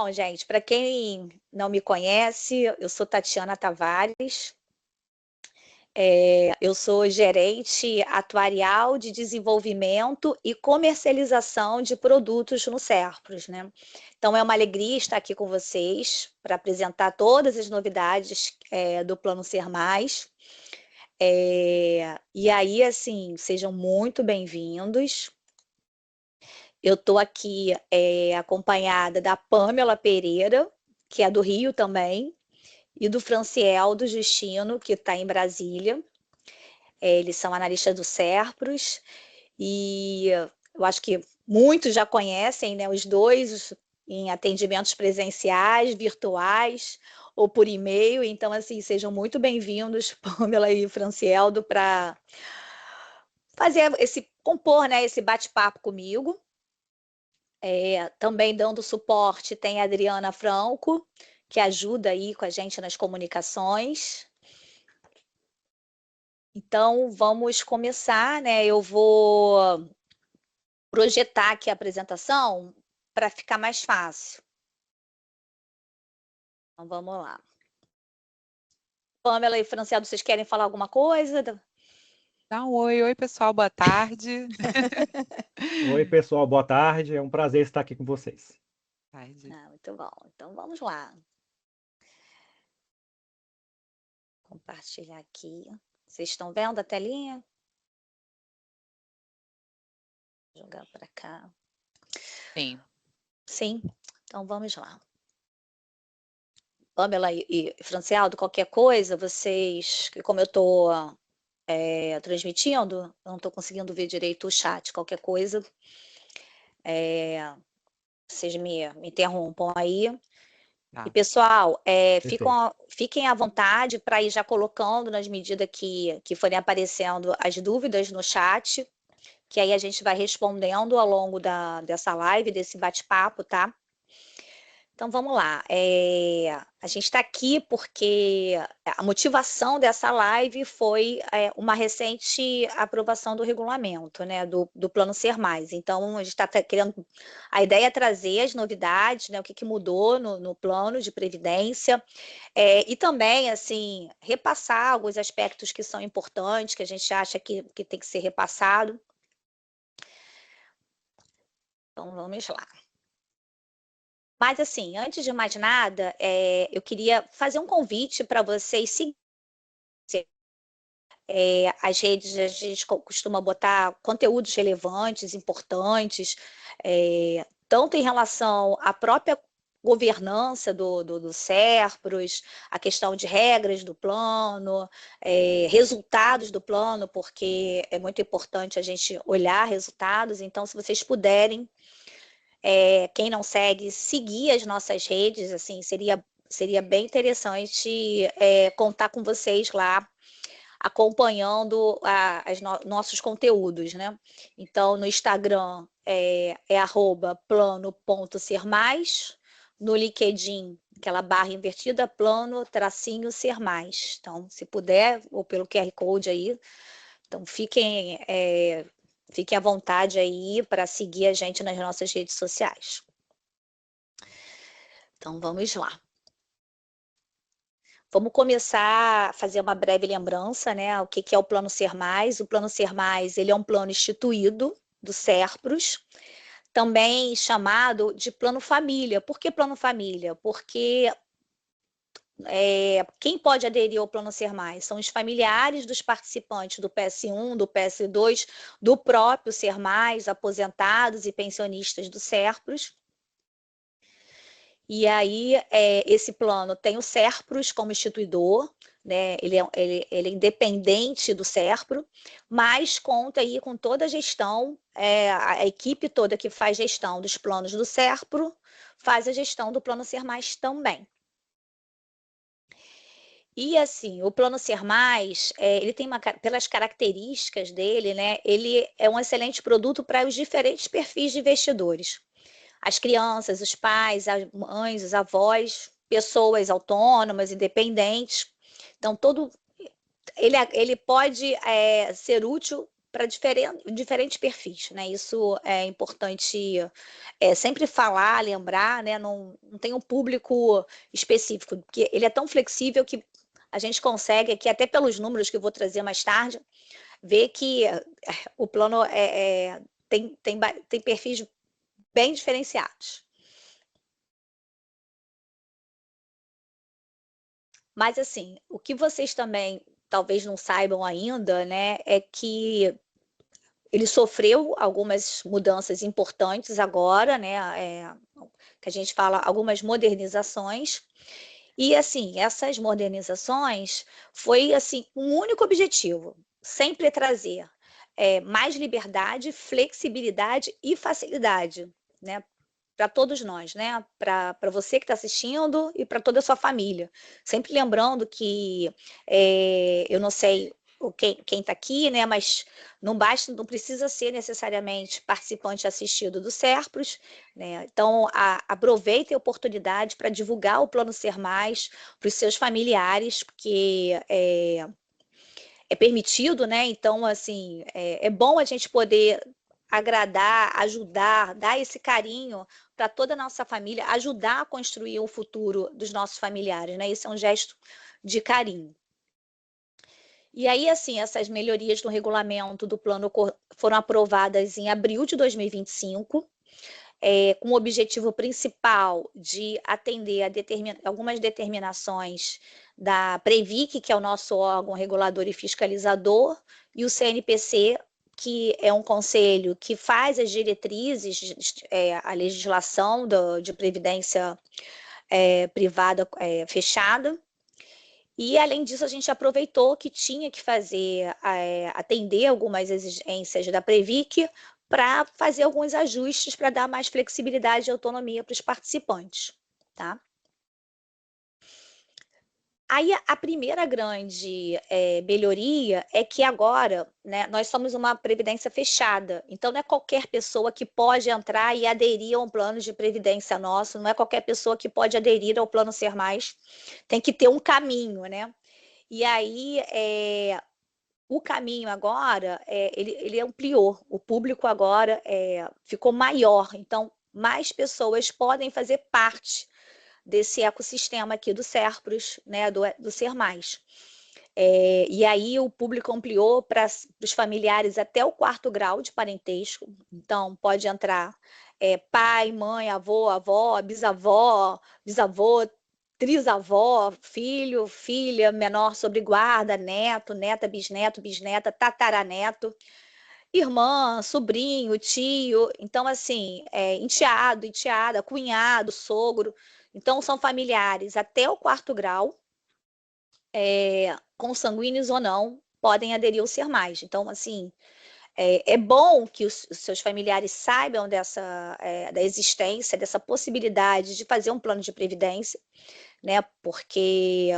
Bom, gente, para quem não me conhece, eu sou Tatiana Tavares. Eu sou gerente atuarial de desenvolvimento e comercialização de produtos no Serpros, né? Então, é uma alegria estar aqui com vocês para apresentar todas as novidades do Plano Ser Mais. E aí, assim, sejam muito bem-vindos. Eu estou aqui acompanhada da Pamela Pereira, que é do Rio também, e do Franciel do Justino, que está em Brasília. Eles são analistas do Serpros, e eu acho que muitos já conhecem, né, os dois em atendimentos presenciais, virtuais ou por e-mail. Então, assim, sejam muito bem-vindos, Pamela e Francieldo, para compor, né, esse bate-papo comigo. Também dando suporte tem a Adriana Franco, que ajuda aí com a gente nas comunicações. Então, vamos começar, né? Eu vou projetar aqui a apresentação para ficar mais fácil. Então, vamos lá. Pamela e Francieldo, vocês querem falar alguma coisa? Dá um oi, pessoal, boa tarde. Oi, pessoal, boa tarde. É um prazer estar aqui com vocês. Muito bom. Então, vamos lá. Compartilhar aqui. Vocês estão vendo a telinha? Vou jogar para cá. Sim. Sim? Então, vamos lá. Pamela e Francieldo, qualquer coisa, vocês, como eu estou transmitindo, eu não estou conseguindo ver direito o chat, qualquer coisa, vocês me interrompam aí. Tá. E, pessoal, fiquem à vontade para ir já colocando nas medidas que forem aparecendo as dúvidas no chat, que aí a gente vai respondendo ao longo dessa live, desse bate-papo, tá? Então, vamos lá. A gente está aqui porque a motivação dessa live foi uma recente aprovação do regulamento, né, do Plano Ser Mais. Então, a gente está querendo... A ideia é trazer as novidades, né, o que mudou no plano de previdência, e também, assim, repassar alguns aspectos que são importantes, que a gente acha que tem que ser repassado. Então, vamos lá. Mas, assim, antes de mais nada, eu queria fazer um convite para vocês seguirem as redes. A gente costuma botar conteúdos relevantes, importantes, tanto em relação à própria governança do Serpros, a questão de regras do plano, resultados do plano, porque é muito importante a gente olhar resultados. Então, se vocês puderem, quem não segue, seguir as nossas redes, assim, seria bem interessante contar com vocês lá, acompanhando nossos conteúdos, né? Então, no Instagram é @plano.sermais, no LinkedIn, aquela barra invertida, plano-ser mais. Então, se puder, ou pelo QR Code aí, então fiquem à vontade aí para seguir a gente nas nossas redes sociais. Então, vamos lá. Vamos começar a fazer uma breve lembrança, né? O que é o Plano Ser Mais. O Plano Ser Mais, ele é um plano instituído do Serpros, também chamado de Plano Família. Por que Plano Família? Porque quem pode aderir ao Plano Ser Mais são os familiares dos participantes do PS1, do PS2, do próprio Ser Mais, aposentados e pensionistas do Serpros. E aí, esse plano tem o Serpros como instituidor, né? Ele é independente do Serpro, mas conta aí com toda a gestão, a equipe toda que faz gestão dos planos do Serpro faz a gestão do Plano Ser Mais também. E assim, o Plano Ser Mais, ele tem pelas características dele, né? Ele é um excelente produto para os diferentes perfis de investidores. As crianças, os pais, as mães, os avós, pessoas autônomas, independentes. Então, ele pode ser útil para diferentes perfis, né? Isso é importante sempre falar, lembrar, né? Não tem um público específico, porque ele é tão flexível que a gente consegue aqui, até pelos números que eu vou trazer mais tarde, ver que o plano tem perfis bem diferenciados. Mas, assim, o que vocês também talvez não saibam ainda, né, é que ele sofreu algumas mudanças importantes agora, né, que a gente fala algumas modernizações. E, assim, essas modernizações foi, assim, um único objetivo, sempre trazer mais liberdade, flexibilidade e facilidade, né, para todos nós, né? Para você que está assistindo e para toda a sua família. Sempre lembrando que eu não sei quem está aqui, né? Mas não basta, não precisa ser necessariamente participante assistido do Serpros, né? Então aproveite a oportunidade para divulgar o Plano Ser Mais para os seus familiares, porque é permitido, né? Então, assim, é bom a gente poder agradar, ajudar, dar esse carinho para toda a nossa família, ajudar a construir o futuro dos nossos familiares, né? Isso é um gesto de carinho. E aí, assim, essas melhorias no regulamento do plano foram aprovadas em abril de 2025, com o objetivo principal de atender a algumas determinações da Previc, que é o nosso órgão regulador e fiscalizador, e o CNPC, que é um conselho que faz as diretrizes, a legislação de previdência privada fechada. E, além disso, a gente aproveitou que tinha que fazer, atender algumas exigências da Previc para fazer alguns ajustes para dar mais flexibilidade e autonomia para os participantes, tá? Aí, a primeira grande melhoria é que agora, né, nós somos uma previdência fechada, então não é qualquer pessoa que pode entrar e aderir a um plano de previdência nosso, não é qualquer pessoa que pode aderir ao Plano Ser Mais, tem que ter um caminho, né? E aí, o caminho agora, ele ampliou, o público agora ficou maior, então mais pessoas podem fazer parte desse ecossistema aqui do Serpros, né, do Ser Mais. E aí o público ampliou para os familiares até o 4º grau de parentesco, então pode entrar pai, mãe, avô, avó, bisavó, bisavô, trisavó, filho, filha, menor sobre guarda, neto, neta, bisneto, bisneta, tataraneto, irmã, sobrinho, tio, então assim, enteado, enteada, cunhado, sogro, então são familiares até o 4º grau, consanguíneos ou não, podem aderir ao Ser Mais. Então, assim, é bom que os seus familiares saibam da existência, dessa possibilidade de fazer um plano de previdência, né? Porque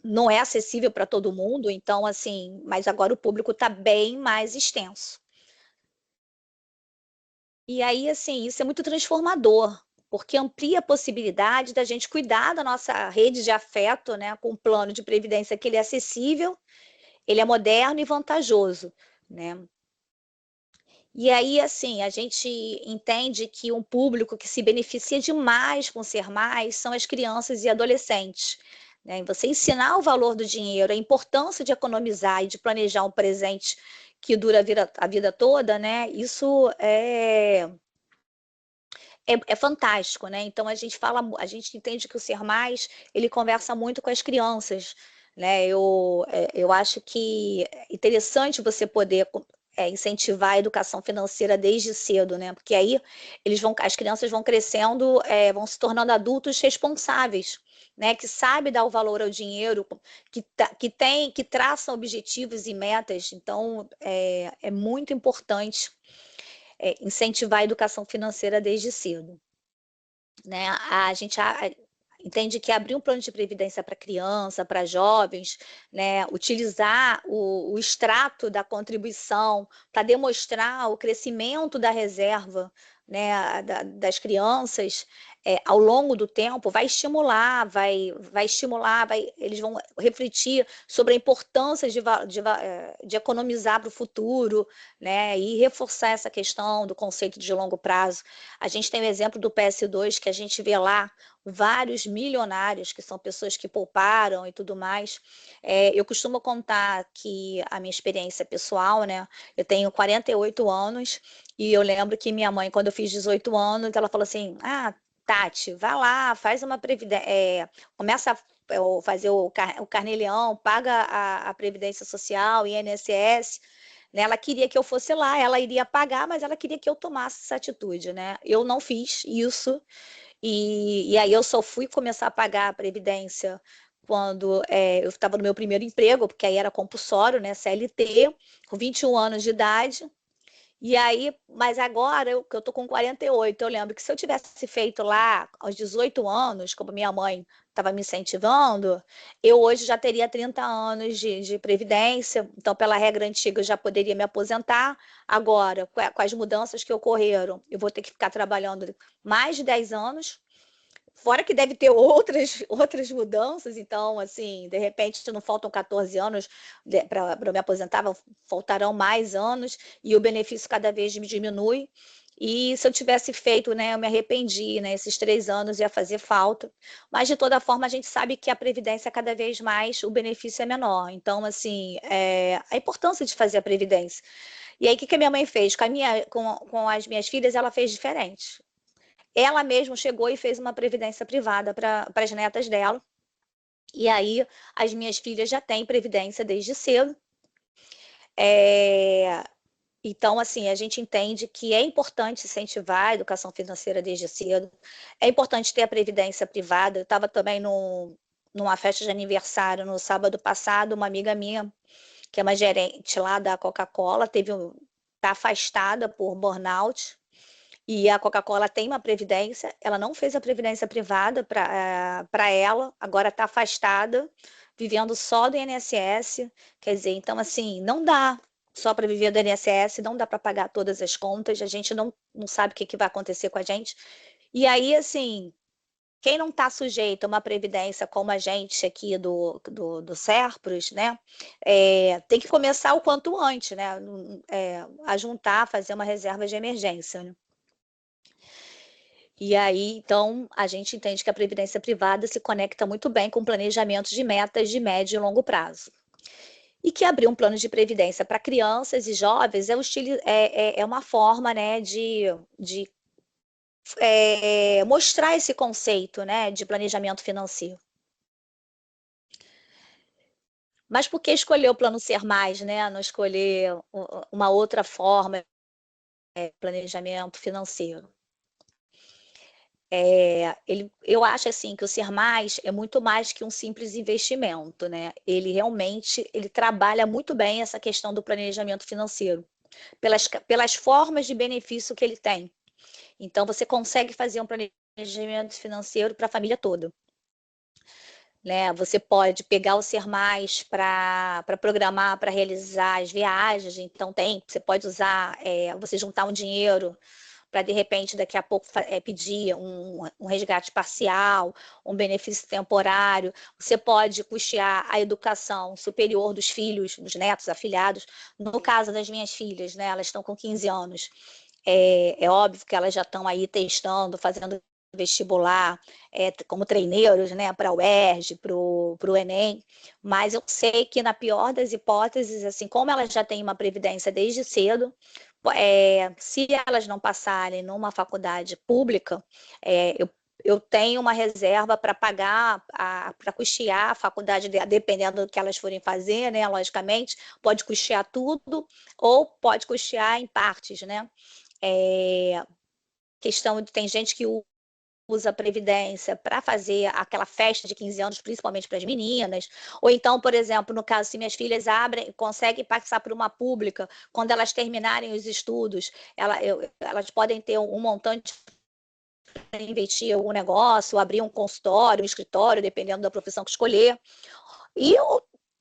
não é acessível para todo mundo, então, assim, mas agora o público está bem mais extenso. E aí, assim, isso é muito transformador, porque amplia a possibilidade da gente cuidar da nossa rede de afeto, né, com um plano de previdência que ele é acessível, ele é moderno e vantajoso, né? E aí, assim, a gente entende que um público que se beneficia demais com Ser Mais são as crianças e adolescentes, né? Você ensinar o valor do dinheiro, a importância de economizar e de planejar um presente que dura a vida toda, né? Isso é fantástico, né? Então a gente entende que o Ser Mais, ele conversa muito com as crianças, né? Eu acho que é interessante você poder incentivar a educação financeira desde cedo, né? Porque aí as crianças vão crescendo, vão se tornando adultos responsáveis, né? Que sabe dar o valor ao dinheiro, que traçam objetivos e metas. Então é muito importante incentivar a educação financeira desde cedo, né? A gente entende que abrir um plano de previdência para criança, para jovens, né? Utilizar o extrato da contribuição para demonstrar o crescimento da reserva, né? Das crianças, ao longo do tempo, vai estimular, eles vão refletir sobre a importância de economizar para o futuro, né? E reforçar essa questão do conceito de longo prazo. A gente tem o exemplo do PS2, que a gente vê lá vários milionários, que são pessoas que pouparam e tudo mais. Eu costumo contar que a minha experiência pessoal, né? Eu tenho 48 anos e eu lembro que minha mãe, quando eu fiz 18 anos, ela falou assim: Tati, vai lá, faz uma previdência, começa a fazer o carnê-leão, paga a Previdência Social, INSS, né? Ela queria que eu fosse lá, ela iria pagar, mas ela queria que eu tomasse essa atitude, né? Eu não fiz isso, e aí eu só fui começar a pagar a Previdência quando eu estava no meu primeiro emprego, porque aí era compulsório, né? CLT, com 21 anos de idade. E aí, mas agora que eu tô com 48, eu lembro que se eu tivesse feito lá aos 18 anos, como minha mãe estava me incentivando, eu hoje já teria 30 anos de previdência, então pela regra antiga eu já poderia me aposentar. Agora, com as mudanças que ocorreram, eu vou ter que ficar trabalhando mais de 10 anos. Fora que deve ter outras mudanças, então, assim, de repente não faltam 14 anos para me aposentar, faltarão mais anos e o benefício cada vez diminui. E se eu tivesse feito, né, eu me arrependi, né, esses 3 anos ia fazer falta. Mas, de toda forma, a gente sabe que a Previdência, cada vez mais, o benefício é menor. Então, assim, a importância de fazer a Previdência. E aí, o que a minha mãe fez? Com as minhas filhas, ela fez diferente. Ela mesma chegou e fez uma previdência privada para as netas dela. E aí, as minhas filhas já têm previdência desde cedo. Então, assim, a gente entende que é importante incentivar a educação financeira desde cedo. É importante ter a previdência privada. Eu estava também numa festa de aniversário no sábado passado, uma amiga minha, que é uma gerente lá da Coca-Cola, está afastada por burnout. E a Coca-Cola tem uma previdência, ela não fez a previdência privada para ela, agora está afastada, vivendo só do INSS. Quer dizer, então, assim, não dá só para viver do INSS, não dá para pagar todas as contas, a gente não sabe o que vai acontecer com a gente. E aí, assim, quem não está sujeito a uma previdência como a gente aqui do Serpros, né, tem que começar o quanto antes, né, a juntar, fazer uma reserva de emergência, né? E aí, então, a gente entende que a previdência privada se conecta muito bem com o planejamento de metas de médio e longo prazo. E que abrir um plano de previdência para crianças e jovens é uma forma, né, de mostrar esse conceito, né, de planejamento financeiro. Mas por que escolher o plano Ser Mais, né? Não escolher uma outra forma de planejamento financeiro? Eu acho assim que o Ser Mais é muito mais que um simples investimento, né? Ele realmente trabalha muito bem essa questão do planejamento financeiro, pelas formas de benefício que ele tem. Então, você consegue fazer um planejamento financeiro para a família toda. Né? Você pode pegar o Ser Mais para programar, para realizar as viagens. Então, você pode usar, você juntar um dinheiro para, de repente, daqui a pouco pedir um resgate parcial, um benefício temporário. Você pode custear a educação superior dos filhos, dos netos, afilhados. No caso das minhas filhas, né, elas estão com 15 anos. É óbvio que elas já estão aí testando, fazendo vestibular, como treineiros, né, para a UERJ, para o Enem, mas eu sei que na pior das hipóteses, assim, como elas já têm uma previdência desde cedo, se elas não passarem numa faculdade pública, eu tenho uma reserva para pagar, para custear a faculdade, dependendo do que elas forem fazer, né? Logicamente, pode custear tudo ou pode custear em partes, né? Tem gente que usa a previdência para fazer aquela festa de 15 anos, principalmente para as meninas, ou então, por exemplo, no caso, se minhas filhas conseguem passar por uma pública, quando elas terminarem os estudos, elas podem ter um montante para investir em algum negócio, abrir um consultório, um escritório, dependendo da profissão que escolher, e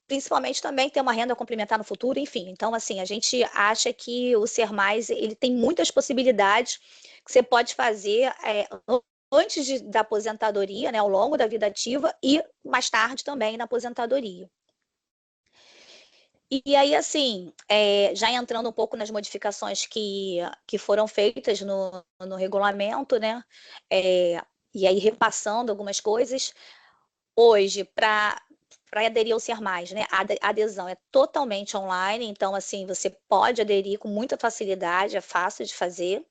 principalmente também ter uma renda complementar no futuro, enfim. Então, assim, a gente acha que o Ser Mais, ele tem muitas possibilidades que você pode fazer antes da aposentadoria, né, ao longo da vida ativa e mais tarde também na aposentadoria. E aí, assim, já entrando um pouco nas modificações que foram feitas no regulamento, né? E aí repassando algumas coisas, hoje, para aderir ao Ser Mais, né? A adesão é totalmente online, então, assim, você pode aderir com muita facilidade, é fácil de fazer.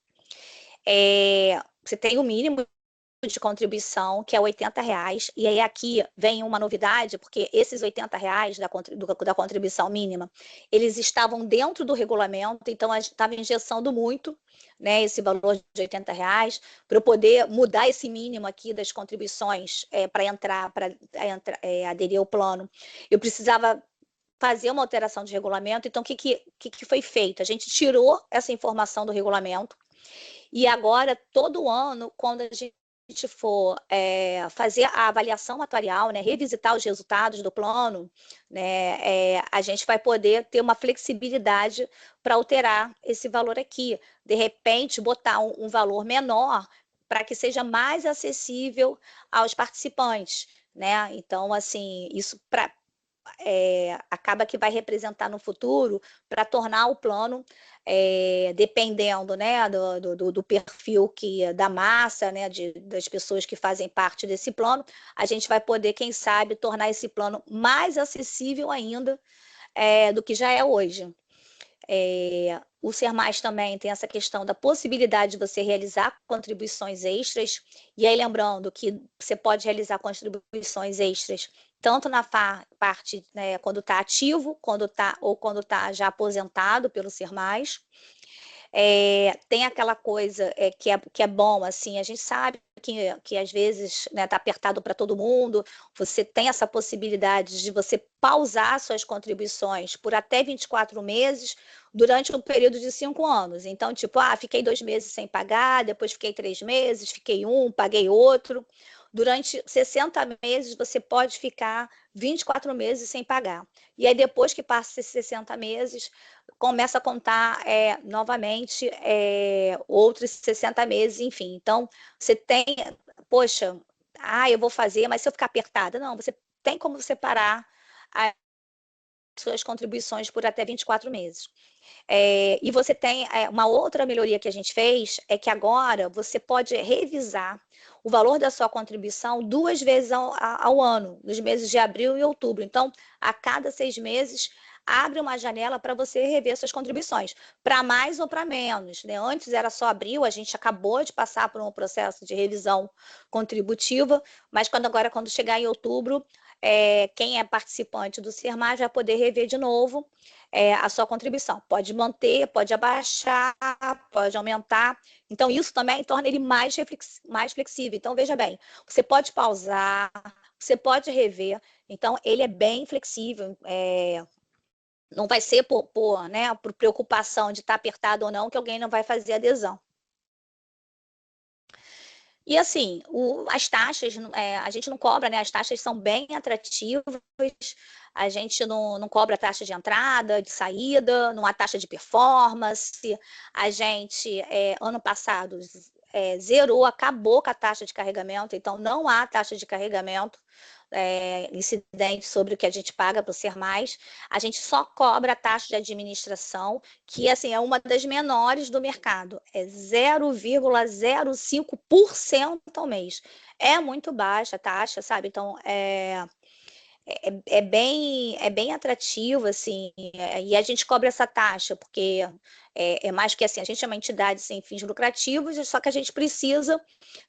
Você tem o mínimo de contribuição, que é R$ 80, e aí aqui vem uma novidade, porque esses R$ 80 da contribuição mínima, eles estavam dentro do regulamento, então a gente estava engessando muito, né, esse valor de R$ 80, para eu poder mudar esse mínimo aqui das contribuições para aderir ao plano. Eu precisava fazer uma alteração de regulamento, então o que foi feito? A gente tirou essa informação do regulamento, e agora, todo ano, quando a gente for fazer a avaliação atuarial, né, revisitar os resultados do plano, né, a gente vai poder ter uma flexibilidade para alterar esse valor aqui. De repente, botar um valor menor para que seja mais acessível aos participantes, né? Então, assim, isso acaba que vai representar no futuro para tornar o plano, dependendo, né, do perfil da massa, né, das pessoas que fazem parte desse plano, a gente vai poder, quem sabe, tornar esse plano mais acessível ainda do que já é hoje. O Ser Mais também tem essa questão da possibilidade de você realizar contribuições extras, e aí lembrando que você pode realizar contribuições extras tanto na parte, né, quando está ativo, ou quando está já aposentado pelo Ser Mais. Tem aquela coisa que é bom, assim, a gente sabe que às vezes, né, tá apertado para todo mundo, você tem essa possibilidade de você pausar suas contribuições por até 24 meses durante um período de 5 anos. Então, tipo, fiquei 2 meses sem pagar, depois fiquei 3 meses, fiquei paguei outro. Durante 60 meses, você pode ficar 24 meses sem pagar. E aí, depois que passa esses 60 meses, começa a contar novamente outros 60 meses, enfim. Então, você tem, poxa, eu vou fazer, mas se eu ficar apertada, não, você tem como separar as suas contribuições por até 24 meses. E você tem uma outra melhoria que a gente fez, é que agora você pode revisar o valor da sua contribuição 2 vezes ao ano, nos meses de abril e outubro. Então, a cada 6 meses, abre uma janela para você rever suas contribuições, para mais ou para menos, né? Antes era só abril, a gente acabou de passar por um processo de revisão contributiva, mas quando chegar em outubro, quem é participante do Ser Mais vai poder rever de novo a sua contribuição. Pode manter, pode abaixar, pode aumentar. Então, isso também torna ele mais flexível. Então, veja bem, você pode pausar, você pode rever. Então, ele é bem flexível. Não vai ser né, por preocupação de estar apertado ou não que alguém não vai fazer adesão. E assim, as taxas, a gente não cobra, né? As taxas são bem atrativas, a gente não cobra taxa de entrada, de saída, não há taxa de performance. A gente, ano passado, zerou, acabou com a taxa de carregamento, então não há taxa de carregamento incidente sobre o que a gente paga para o Ser Mais. A gente só cobra a taxa de administração, que assim, é uma das menores do mercado, é 0,05% ao mês. É muito baixa a taxa, sabe? Então, é bem atrativo, assim, e a gente cobra essa taxa, porque mais que assim, a gente é uma entidade sem fins lucrativos, só que a gente precisa,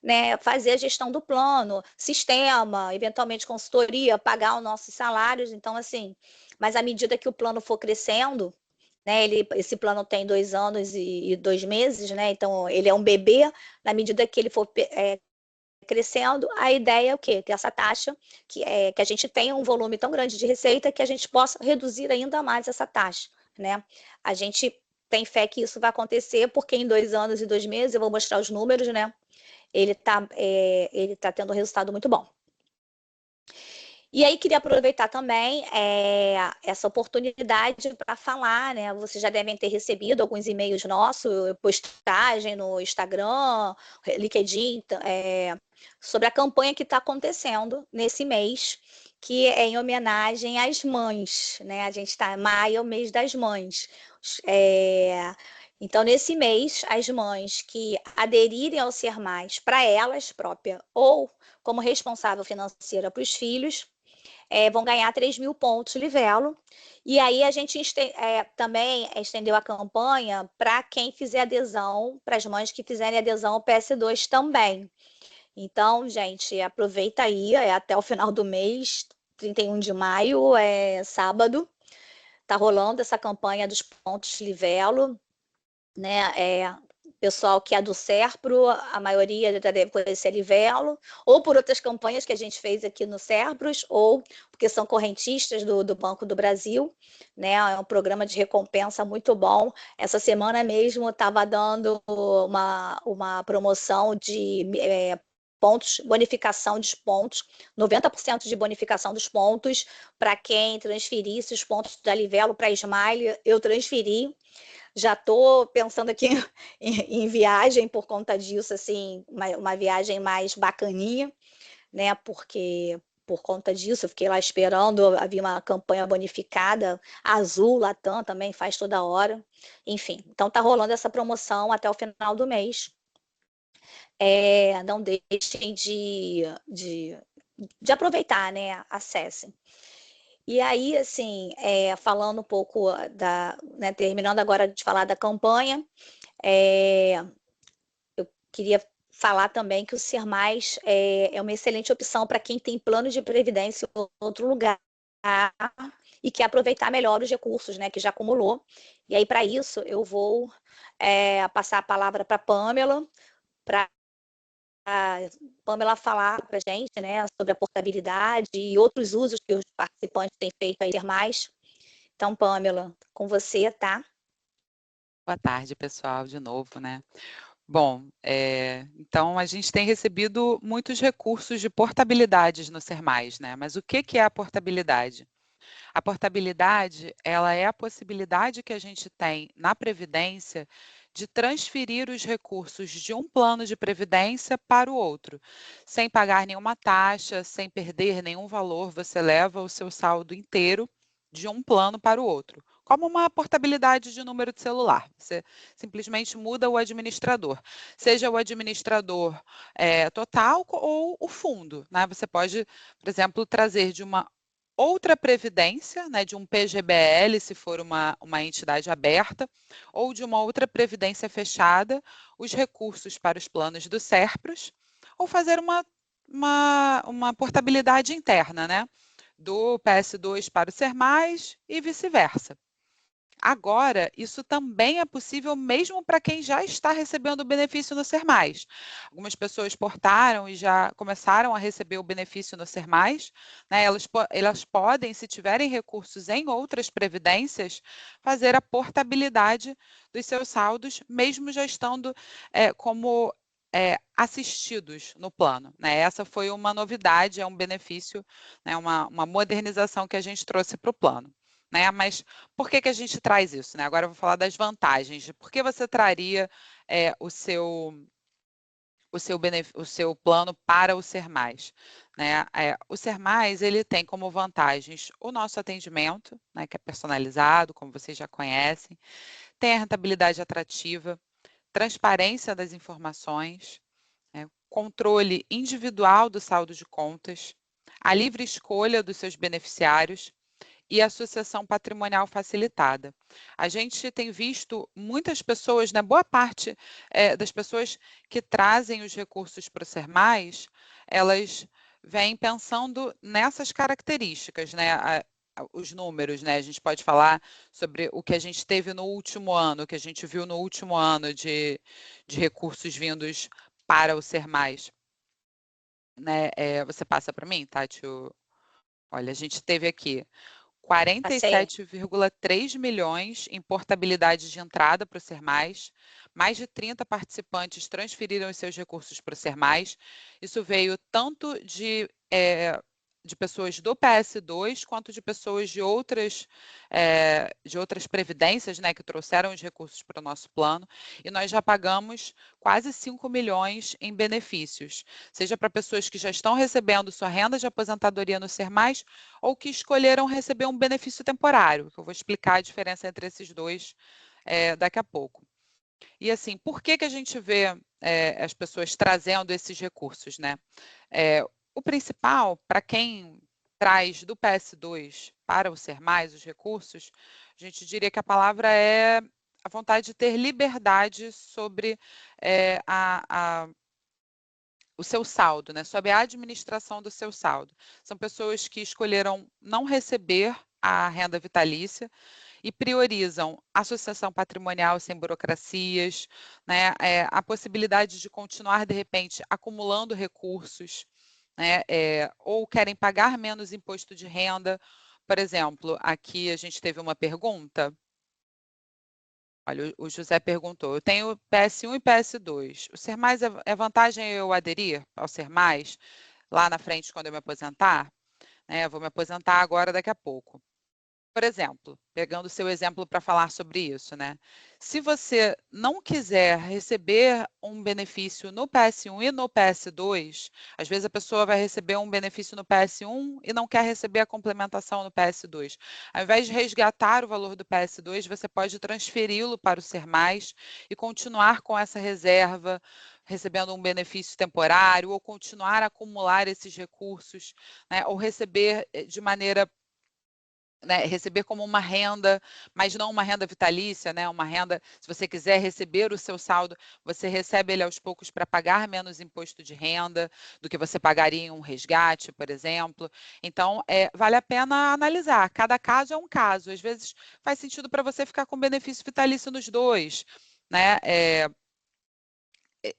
né, fazer a gestão do plano, sistema, eventualmente consultoria, pagar os nossos salários, então assim, mas à medida que o plano for crescendo, né, esse plano tem 2 anos e 2 meses, né, então ele é um bebê, na medida que ele for crescendo, a ideia é o quê? Ter essa taxa, que a gente tenha um volume tão grande de receita que a gente possa reduzir ainda mais essa taxa, né? A gente tem fé que isso vai acontecer, porque em 2 anos e 2 meses, eu vou mostrar os números, né? Ele tá tendo um resultado muito bom. E aí, queria aproveitar também essa oportunidade para falar, né? Vocês já devem ter recebido alguns e-mails nossos, postagem no Instagram, LinkedIn, sobre a campanha que está acontecendo nesse mês, que é em homenagem às mães, né? A gente está, maio é o mês das mães. Então, nesse mês, as mães que aderirem ao Ser Mais para elas próprias ou como responsável financeira para os filhos, vão ganhar 3.000 pontos Livelo. E aí a gente também estendeu a campanha para quem fizer adesão, para as mães que fizerem adesão ao PS2 também. Então, gente, aproveita aí, até o final do mês, 31 de maio, sábado, tá rolando essa campanha dos pontos Livelo, né? Pessoal que é do Serpro, a maioria já deve conhecer Livelo, ou por outras campanhas que a gente fez aqui no Serpros, ou porque são correntistas do Banco do Brasil, né? É um programa de recompensa muito bom. Essa semana mesmo estava dando uma promoção de pontos, bonificação dos pontos, 90% de bonificação dos pontos para quem transferisse os pontos da Livelo para Smile. Eu transferi. Já estou pensando aqui em viagem por conta disso, assim, uma viagem mais bacaninha, né? Porque por conta disso, eu fiquei lá esperando, havia uma campanha bonificada, Azul, Latam também faz toda hora. Enfim, então tá rolando essa promoção até o final do mês. Não deixem de aproveitar, né? Acessem. E aí, assim, falando um pouco né, terminando agora de falar da campanha, eu queria falar também que o Ser Mais é uma excelente opção para quem tem plano de previdência em outro lugar e quer aproveitar melhor os recursos, né, que já acumulou. E aí, para isso, eu vou passar a palavra para a Pamela, para Pamela falar para a gente, né, sobre a portabilidade e outros usos que os participantes têm feito aí Ser Mais. Então, Pamela, com você, tá? Boa tarde, pessoal, de novo, né? Bom, então a gente tem recebido muitos recursos de portabilidades no Ser Mais, né? Mas o que é a portabilidade? A portabilidade, ela é a possibilidade que a gente tem na Previdência de transferir os recursos de um plano de previdência para o outro, sem pagar nenhuma taxa, sem perder nenhum valor, você leva o seu saldo inteiro de um plano para o outro, como uma portabilidade de número de celular. Você simplesmente muda o administrador, seja o administrador total ou o fundo, né? Você pode, por exemplo, trazer de uma outra previdência, né, de um PGBL, se for uma entidade aberta, ou de uma outra previdência fechada, os recursos para os planos do Serpros, ou fazer uma portabilidade interna, né, do PS2 para o Ser Mais e vice-versa. Agora, isso também é possível mesmo para quem já está recebendo o benefício no Ser Mais. Algumas pessoas portaram e já começaram a receber o benefício no Ser Mais, né? Elas podem, se tiverem recursos em outras previdências, fazer a portabilidade dos seus saldos, mesmo já estando como assistidos no plano, né? Essa foi uma novidade, é um benefício, né? uma modernização que a gente trouxe para o plano. Né? Mas por que a gente traz isso? Né? Agora eu vou falar das vantagens. De por que você traria o seu plano para o Ser Mais? Né? O Ser Mais, ele tem como vantagens o nosso atendimento, né, que é personalizado, como vocês já conhecem, tem a rentabilidade atrativa, transparência das informações, né, controle individual do saldo de contas, a livre escolha dos seus beneficiários, e a sucessão patrimonial facilitada. A gente tem visto muitas pessoas, né, boa parte das pessoas que trazem os recursos para o Ser Mais, elas vêm pensando nessas características, né, os números, né? A gente pode falar sobre o que a gente teve no último ano, o que a gente viu no último ano de recursos vindos para o Ser Mais. Né? Você passa para mim, Tati? Olha, a gente teve aqui 47,3 milhões em portabilidade de entrada para o Ser Mais de 30 participantes transferiram os seus recursos para o Ser Mais. Isso veio tanto de de pessoas do PS2 quanto de pessoas de outras previdências, né, que trouxeram os recursos para o nosso plano, e nós já pagamos quase 5 milhões em benefícios, seja para pessoas que já estão recebendo sua renda de aposentadoria no Ser Mais ou que escolheram receber um benefício temporário, que eu vou explicar a diferença entre esses dois daqui a pouco. E assim, por que a gente vê as pessoas trazendo esses recursos, né? O principal, para quem traz do PS2 para o Ser Mais os recursos, a gente diria que a palavra é a vontade de ter liberdade sobre o seu saldo, né? Sobre a administração do seu saldo. São pessoas que escolheram não receber a renda vitalícia e priorizam associação patrimonial sem burocracias, né? A possibilidade de continuar, de repente, acumulando recursos, né? Ou querem pagar menos imposto de renda. Por exemplo, aqui a gente teve uma pergunta. Olha, o José perguntou, eu tenho PS1 e PS2. O Ser Mais é vantagem eu aderir ao Ser Mais lá na frente quando eu me aposentar? Eu vou me aposentar agora daqui a pouco. Por exemplo, pegando o seu exemplo para falar sobre isso, né? Se você não quiser receber um benefício no PS1 e no PS2, às vezes a pessoa vai receber um benefício no PS1 e não quer receber a complementação no PS2. Ao invés de resgatar o valor do PS2, você pode transferi-lo para o Ser Mais e continuar com essa reserva, recebendo um benefício temporário, ou continuar a acumular esses recursos, né? Ou receber de maneira receber como uma renda, mas não uma renda vitalícia, né? Uma renda, se você quiser receber o seu saldo, você recebe ele aos poucos para pagar menos imposto de renda do que você pagaria em um resgate, por exemplo. Então, vale a pena analisar. Cada caso é um caso. Às vezes faz sentido para você ficar com benefício vitalício nos dois, né?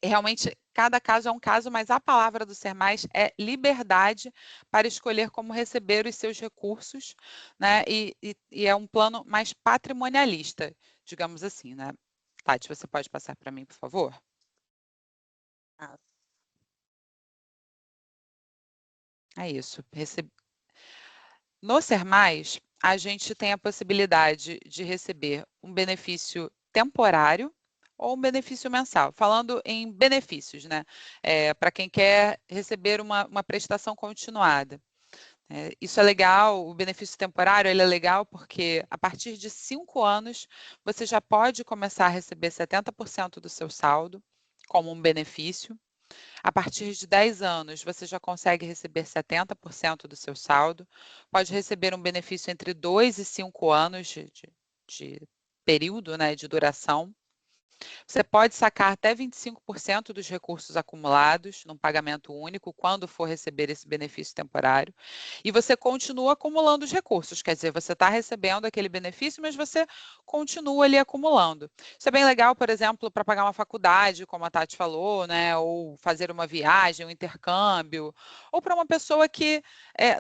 Realmente, cada caso é um caso, mas a palavra do Ser Mais é liberdade para escolher como receber os seus recursos, né? E é um plano mais patrimonialista, digamos assim, né? Tati, você pode passar para mim, por favor? É isso. No Ser Mais, a gente tem a possibilidade de receber um benefício temporário ou um benefício mensal. Falando em benefícios, né? Para quem quer receber uma prestação continuada. Isso é legal, o benefício temporário ele é legal porque a partir de 5 anos você já pode começar a receber 70% do seu saldo como um benefício. A partir de 10 anos, você já consegue receber 70% do seu saldo. Pode receber um benefício entre 2 e 5 anos de período, né, de duração. Você pode sacar até 25% dos recursos acumulados num pagamento único quando for receber esse benefício temporário. E você continua acumulando os recursos, quer dizer, você está recebendo aquele benefício, mas você continua ali acumulando. Isso é bem legal, por exemplo, para pagar uma faculdade, como a Tati falou, né? Ou fazer uma viagem, um intercâmbio, ou para uma pessoa que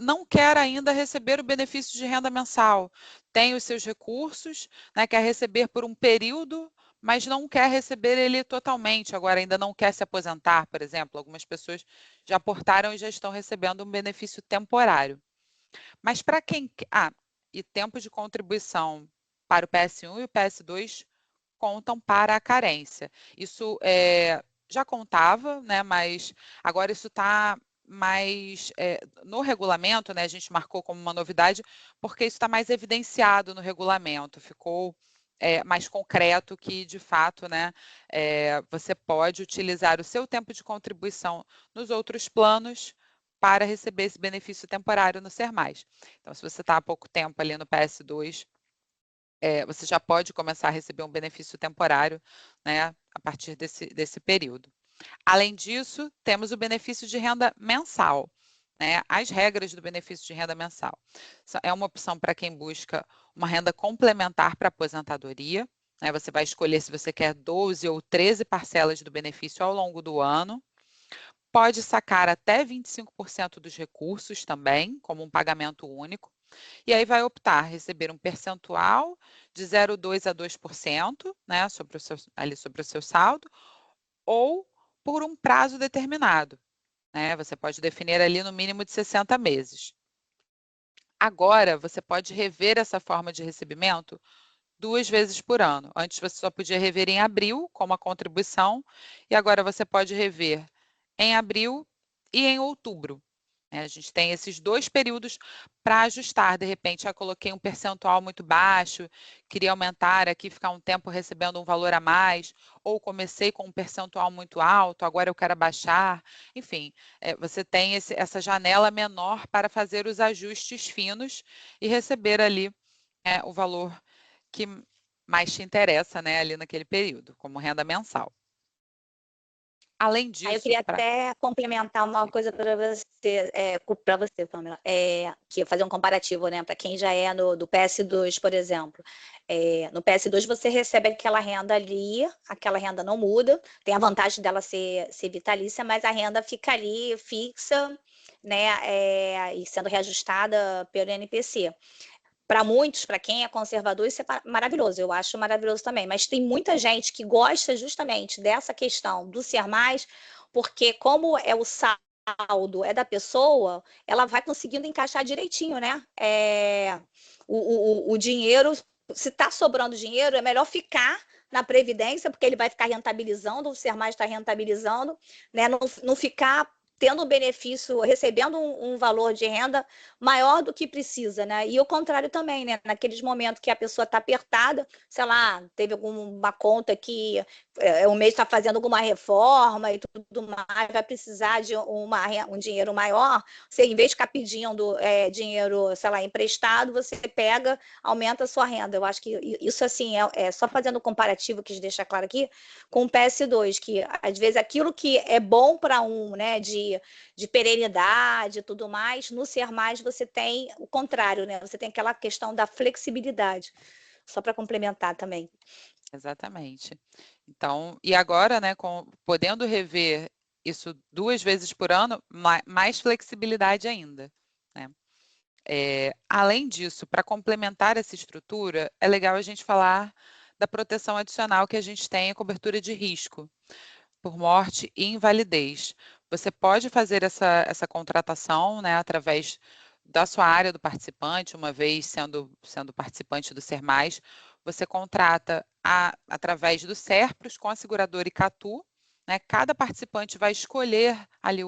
não quer ainda receber o benefício de renda mensal. Tem os seus recursos, né, quer receber por um período, mas não quer receber ele totalmente, agora ainda não quer se aposentar, por exemplo. Algumas pessoas já aportaram e já estão recebendo um benefício temporário. Mas para quem... e tempo de contribuição para o PS1 e o PS2 contam para a carência. Isso já contava, né, mas agora isso está mais no regulamento, né, a gente marcou como uma novidade, porque isso está mais evidenciado no regulamento, ficou mais concreto que, de fato, né, você pode utilizar o seu tempo de contribuição nos outros planos para receber esse benefício temporário no Ser Mais. Então, se você está há pouco tempo ali no PS2, você já pode começar a receber um benefício temporário, né, a partir desse período. Além disso, temos o benefício de renda mensal. Né, as regras do benefício de renda mensal. É uma opção para quem busca uma renda complementar para aposentadoria. Né, você vai escolher se você quer 12 ou 13 parcelas do benefício ao longo do ano. Pode sacar até 25% dos recursos também, como um pagamento único. E aí vai optar receber um percentual de 0,2% a 2%, né, sobre o seu saldo, ou por um prazo determinado. Né? Você pode definir ali no mínimo de 60 meses. Agora, você pode rever essa forma de recebimento 2 vezes por ano. Antes você só podia rever em abril, como a contribuição, e agora você pode rever em abril e em outubro. A gente tem esses 2 períodos para ajustar. De repente, eu coloquei um percentual muito baixo, queria aumentar aqui, ficar um tempo recebendo um valor a mais, ou comecei com um percentual muito alto, agora eu quero abaixar. Enfim, você tem essa janela menor para fazer os ajustes finos e receber ali o valor que mais te interessa, né, ali naquele período, como renda mensal. Além Aí eu disso, queria até complementar uma coisa para você, Pamela, que é fazer um comparativo, né? Para quem já é do PS2, por exemplo. No PS2 você recebe aquela renda ali, aquela renda não muda, tem a vantagem dela ser vitalícia, mas a renda fica ali fixa, né? E sendo reajustada pelo INPC. Para muitos, para quem é conservador, isso é maravilhoso, eu acho maravilhoso também. Mas tem muita gente que gosta justamente dessa questão do ser mais, porque como é o saldo é da pessoa, ela vai conseguindo encaixar direitinho, né? O dinheiro, se está sobrando dinheiro, é melhor ficar na Previdência, porque ele vai ficar rentabilizando, o Ser Mais está rentabilizando, né? Não ficar tendo um benefício, recebendo um valor de renda maior do que precisa, né? E o contrário também, né? Naqueles momentos que a pessoa está apertada, sei lá, teve alguma conta que o mês está fazendo alguma reforma e tudo mais, vai precisar de um dinheiro maior, você, em vez de ficar pedindo dinheiro, sei lá, emprestado, você pega, aumenta a sua renda. Eu acho que isso, assim, só fazendo um comparativo, quis deixar claro aqui, com o PS2, que às vezes aquilo que é bom para né, de perenidade e tudo mais, no Ser Mais você tem o contrário, né? Você tem aquela questão da flexibilidade. Só para complementar também. Exatamente. Então, e agora, né, podendo rever isso 2 vezes por ano, mais flexibilidade ainda, né? Além disso, para complementar essa estrutura, é legal a gente falar da proteção adicional que a gente tem, a cobertura de risco por morte e invalidez. Você pode fazer essa contratação, né, através da sua área do participante, uma vez sendo participante do Ser Mais, você contrata através do Serpros com a seguradora Icatu, né, cada participante vai escolher ali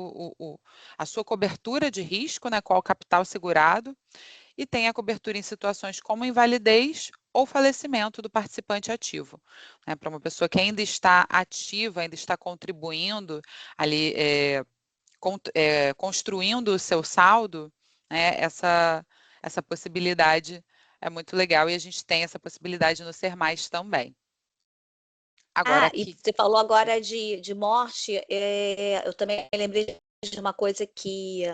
a sua cobertura de risco, né, qual o capital segurado, e tem a cobertura em situações como invalidez ou falecimento do participante ativo. Né? Para uma pessoa que ainda está ativa, ainda está contribuindo ali, construindo o seu saldo, né? Essa possibilidade é muito legal e a gente tem essa possibilidade no Ser Mais também. Agora E aqui. você falou agora de morte, eu também lembrei de uma coisa que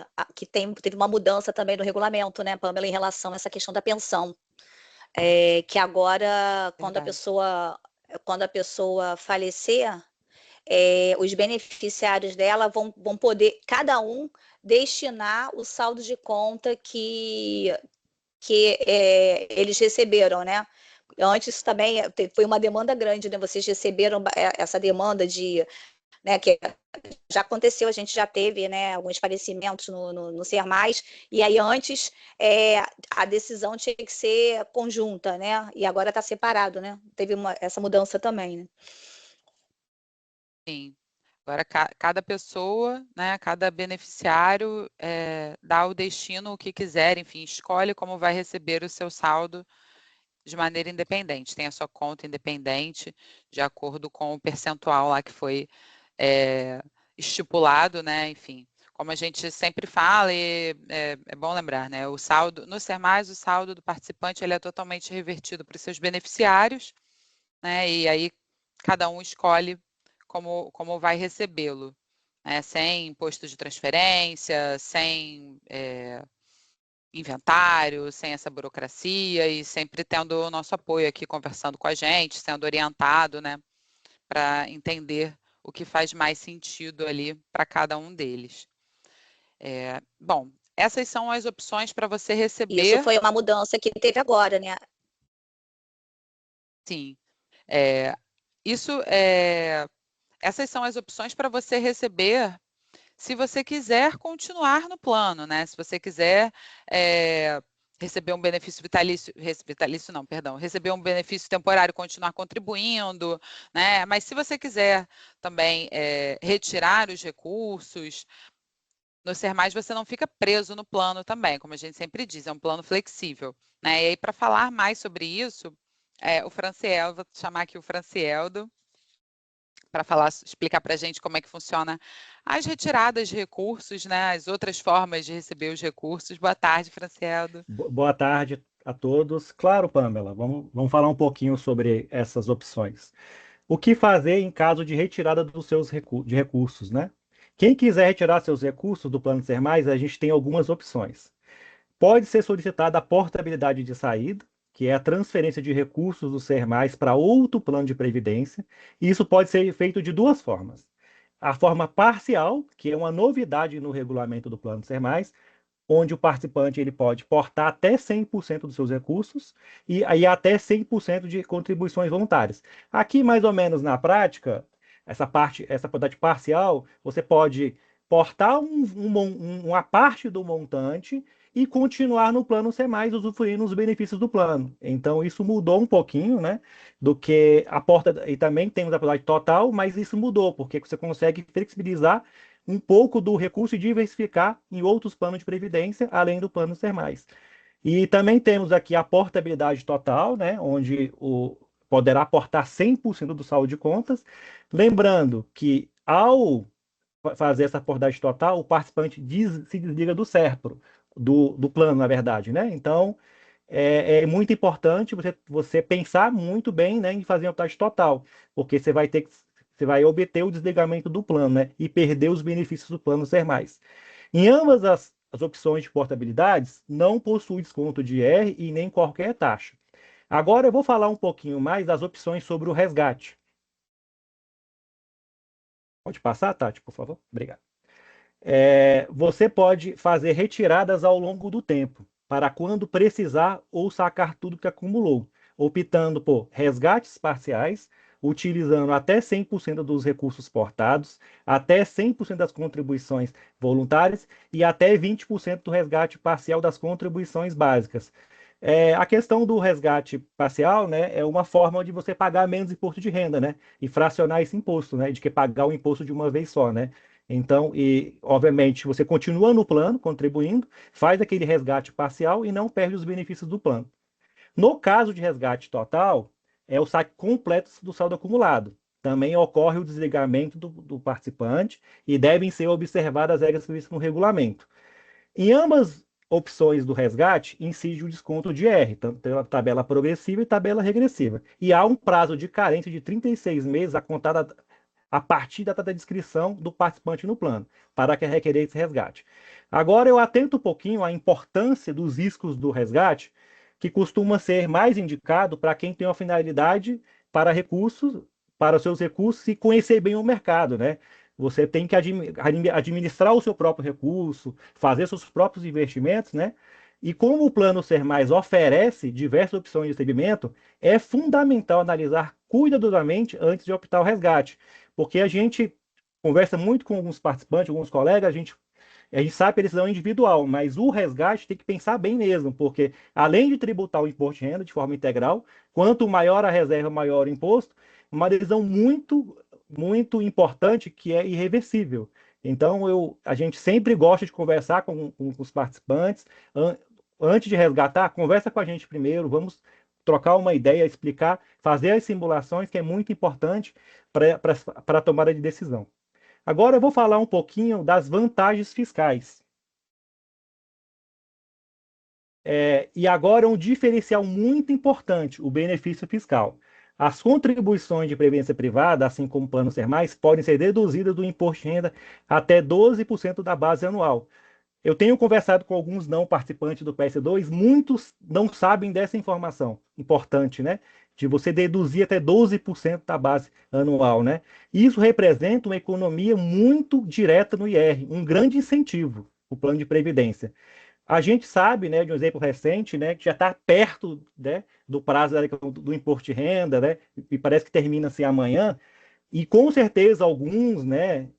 teve uma mudança também no regulamento, né, Pamela, em relação a essa questão da pensão. Que agora, Verdade. quando a pessoa falecer, os beneficiários dela vão poder, cada um, destinar o saldo de conta que eles receberam, né? Antes também foi uma demanda grande, né? Vocês receberam essa demanda né, que já aconteceu, a gente já teve, né, alguns falecimentos no Ser Mais, e aí antes a decisão tinha que ser conjunta, né? E agora está separado, né? Teve essa mudança também, né? Sim. Agora, cada pessoa, né, cada beneficiário dá o destino o que quiser, enfim, escolhe como vai receber o seu saldo de maneira independente. Tem a sua conta independente, de acordo com o percentual lá que foi estipulado, né? Enfim, como a gente sempre fala, e é bom lembrar, né? O saldo, no Ser Mais, o saldo do participante ele é totalmente revertido para os seus beneficiários, né? E aí cada um escolhe como vai recebê-lo, né? Sem imposto de transferência, sem inventário, sem essa burocracia e sempre tendo o nosso apoio aqui, conversando com a gente, sendo orientado, né, para entender o que faz mais sentido ali para cada um deles. Bom, essas são as opções para você receber. Isso foi uma mudança que teve agora, né? Sim. Essas são as opções para você receber se você quiser continuar no plano, né? Se você quiser receber um benefício vitalício, vitalício não, perdão, receber um benefício temporário e continuar contribuindo, né? Mas se você quiser também retirar os recursos, no Ser Mais você não fica preso no plano também, como a gente sempre diz, é um plano flexível, né? E aí, para falar mais sobre isso, o Franciel, vou chamar aqui o Francieldo, para explicar para a gente como é que funciona as retiradas de recursos, né? As outras formas de receber os recursos. Boa tarde, Francieldo. Boa tarde a todos. Claro, Pamela, vamos falar um pouquinho sobre essas opções. O que fazer em caso de retirada dos seus recursos, né? Quem quiser retirar seus recursos do Plano Ser Mais, a gente tem algumas opções. Pode ser solicitada a portabilidade de saída, que é a transferência de recursos do Ser Mais para outro plano de previdência. E isso pode ser feito de duas formas. A forma parcial, que é uma novidade no regulamento do Plano Ser Mais, onde o participante ele pode portar até 100% dos seus recursos e aí até 100% de contribuições voluntárias. Aqui, mais ou menos na prática, essa quantidade parcial, você pode portar uma parte do montante e continuar no plano ser mais usufruindo os benefícios do plano. Então, isso mudou um pouquinho, né, do que a porta, e também temos a quantidade total, mas isso mudou, porque você consegue flexibilizar um pouco do recurso e diversificar em outros planos de previdência, além do plano Ser Mais. E também temos aqui a portabilidade total, né, onde poderá aportar 100% do saldo de contas. Lembrando que, ao fazer essa portabilidade total, o participante se desliga do SERPRO, do plano, na verdade, né? Então, é muito importante você pensar muito bem, né, em fazer uma portabilidade total, porque você vai obter o desligamento do plano, né, e perder os benefícios do plano Ser Mais. Em ambas as opções de portabilidades, não possui desconto de IR e nem qualquer taxa. Agora eu vou falar um pouquinho mais das opções sobre o resgate. Pode passar, Tati, por favor? Obrigado. Você pode fazer retiradas ao longo do tempo, para quando precisar ou sacar tudo que acumulou, optando por resgates parciais, utilizando até 100% dos recursos portados, até 100% das contribuições voluntárias e até 20% do resgate parcial das contribuições básicas. A questão do resgate parcial, né, é uma forma de você pagar menos imposto de renda, né, e fracionar esse imposto, né, de que pagar o imposto de uma vez só, né. Então, e obviamente você continua no plano, contribuindo, faz aquele resgate parcial e não perde os benefícios do plano. No caso de resgate total, é o saque completo do saldo acumulado. Também ocorre o desligamento do participante e devem ser observadas as regras previstas no regulamento. Em ambas opções do resgate, incide o desconto de R, tanto pela tabela progressiva e tabela regressiva. E há um prazo de carência de 36 meses a contar a partir da data de inscrição do participante no plano, para que requerer esse resgate. Agora eu atento um pouquinho à importância dos riscos do resgate, que costuma ser mais indicado para quem tem uma finalidade para recursos, para os seus recursos e conhecer bem o mercado, né? Você tem que administrar o seu próprio recurso, fazer seus próprios investimentos, né? E como o plano Ser Mais oferece diversas opções de recebimento, é fundamental analisar cuidadosamente antes de optar o resgate, porque a gente conversa muito com alguns participantes, alguns colegas, a gente sabe que a decisão é individual, mas o resgate tem que pensar bem mesmo, porque além de tributar o imposto de renda de forma integral, quanto maior a reserva, maior o imposto, uma decisão muito, muito importante que é irreversível. Então, a gente sempre gosta de conversar com os participantes. Antes de resgatar, conversa com a gente primeiro, vamos trocar uma ideia, explicar, fazer as simulações, que é muito importante para a tomada de decisão. Agora eu vou falar um pouquinho das vantagens fiscais. E agora um diferencial muito importante, o benefício fiscal. As contribuições de previdência privada, assim como o Plano Ser Mais, podem ser deduzidas do imposto de renda até 12% da base anual. Eu tenho conversado com alguns não participantes do PS2, muitos não sabem dessa informação importante, né? De você deduzir até 12% da base anual, né? Isso representa uma economia muito direta no IR, um grande incentivo, o plano de previdência. A gente sabe, né, de um exemplo recente, né, que já está perto, né, do prazo do imposto de renda, né, e parece que termina assim amanhã, e com certeza alguns, né,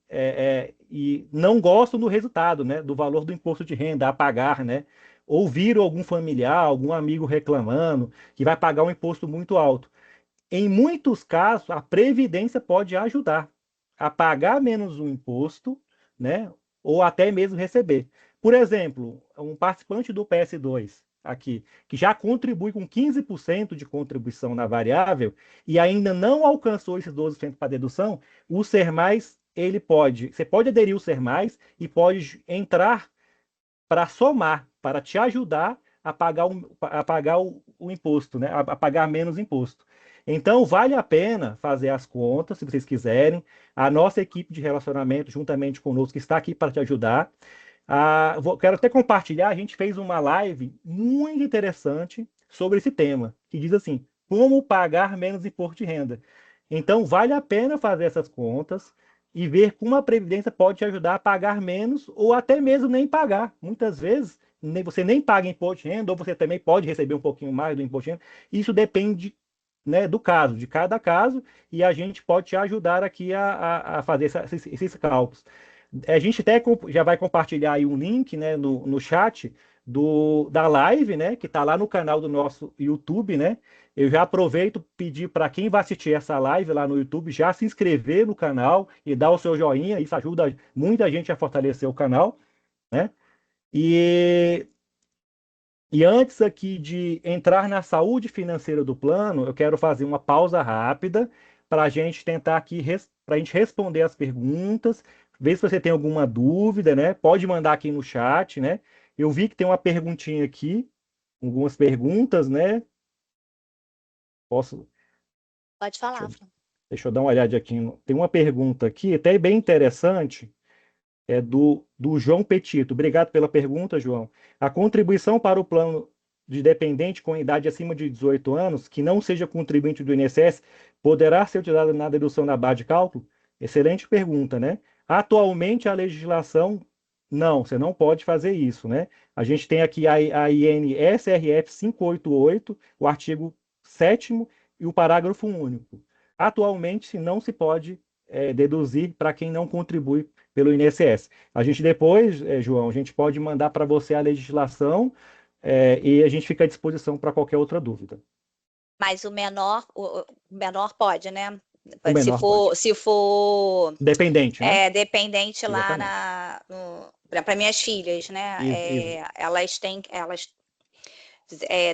e não gostam do resultado, né, do valor do imposto de renda a pagar, né, ouviram algum familiar, algum amigo reclamando que vai pagar um imposto muito alto. Em muitos casos, a Previdência pode ajudar a pagar menos o imposto, né? Ou até mesmo receber. Por exemplo, um participante do PS2 aqui, que já contribui com 15% de contribuição na variável e ainda não alcançou esses 12% para dedução, o Ser Mais, você pode aderir ao Ser Mais e pode entrar para somar, para te ajudar a pagar o imposto, né? A pagar menos imposto. Então, vale a pena fazer as contas, se vocês quiserem. A nossa equipe de relacionamento, juntamente conosco, está aqui para te ajudar. Quero até compartilhar, a gente fez uma live muito interessante sobre esse tema, que diz assim, como pagar menos imposto de renda. Então, vale a pena fazer essas contas e ver como a Previdência pode te ajudar a pagar menos ou até mesmo nem pagar. Muitas vezes, você nem paga imposto de renda, ou você também pode receber um pouquinho mais do imposto de renda. Isso depende, né, do caso, de cada caso, e a gente pode te ajudar aqui a fazer esses cálculos. A gente até já vai compartilhar aí um link, né, no chat da live, né, que está lá no canal do nosso YouTube, né? Eu já aproveito pedir para quem vai assistir essa live lá no YouTube já se inscrever no canal e dar o seu joinha, isso ajuda muita gente a fortalecer o canal, né? E, e antes aqui de entrar na saúde financeira do plano, eu quero fazer uma pausa rápida para a gente tentar aqui, para a gente responder as perguntas, ver se você tem alguma dúvida, né? Pode mandar aqui no chat, né? Eu vi que tem uma perguntinha aqui, algumas perguntas, né? Posso. Pode Deixa falar, eu, Fran. deixa eu dar uma olhada aqui. Tem uma pergunta aqui, até bem interessante, é do João Petito. Obrigado pela pergunta, João. A contribuição para o plano de dependente com idade acima de 18 anos, que não seja contribuinte do INSS, poderá ser utilizada na dedução na base de cálculo? Excelente pergunta, né? Atualmente, a legislação, não, você não pode fazer isso, né? A gente tem aqui a IN SRF 588, o artigo 7º e o parágrafo único. Atualmente, não se pode deduzir para quem não contribui pelo INSS. A gente depois, João, a gente pode mandar para você a legislação e a gente fica à disposição para qualquer outra dúvida. Mas o menor pode, né? O menor pode. Se for Dependente, né? dependente lá Exatamente. para minhas filhas, né? Elas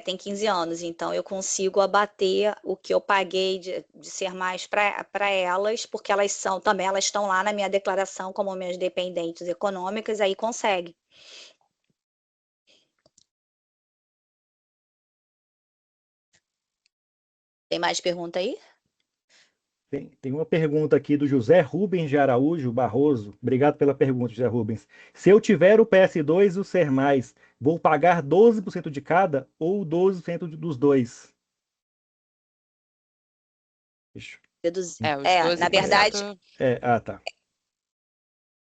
têm 15 anos, então eu consigo abater o que eu paguei de Ser Mais para elas, porque elas estão lá na minha declaração como minhas dependentes econômicas, aí consegue. Tem mais pergunta aí? Tem uma pergunta aqui do José Rubens de Araújo Barroso. Obrigado pela pergunta, José Rubens. Se eu tiver o PS2 e o Ser Mais, vou pagar 12% de cada ou 12% dos dois? Os Na verdade, 12%. Tá.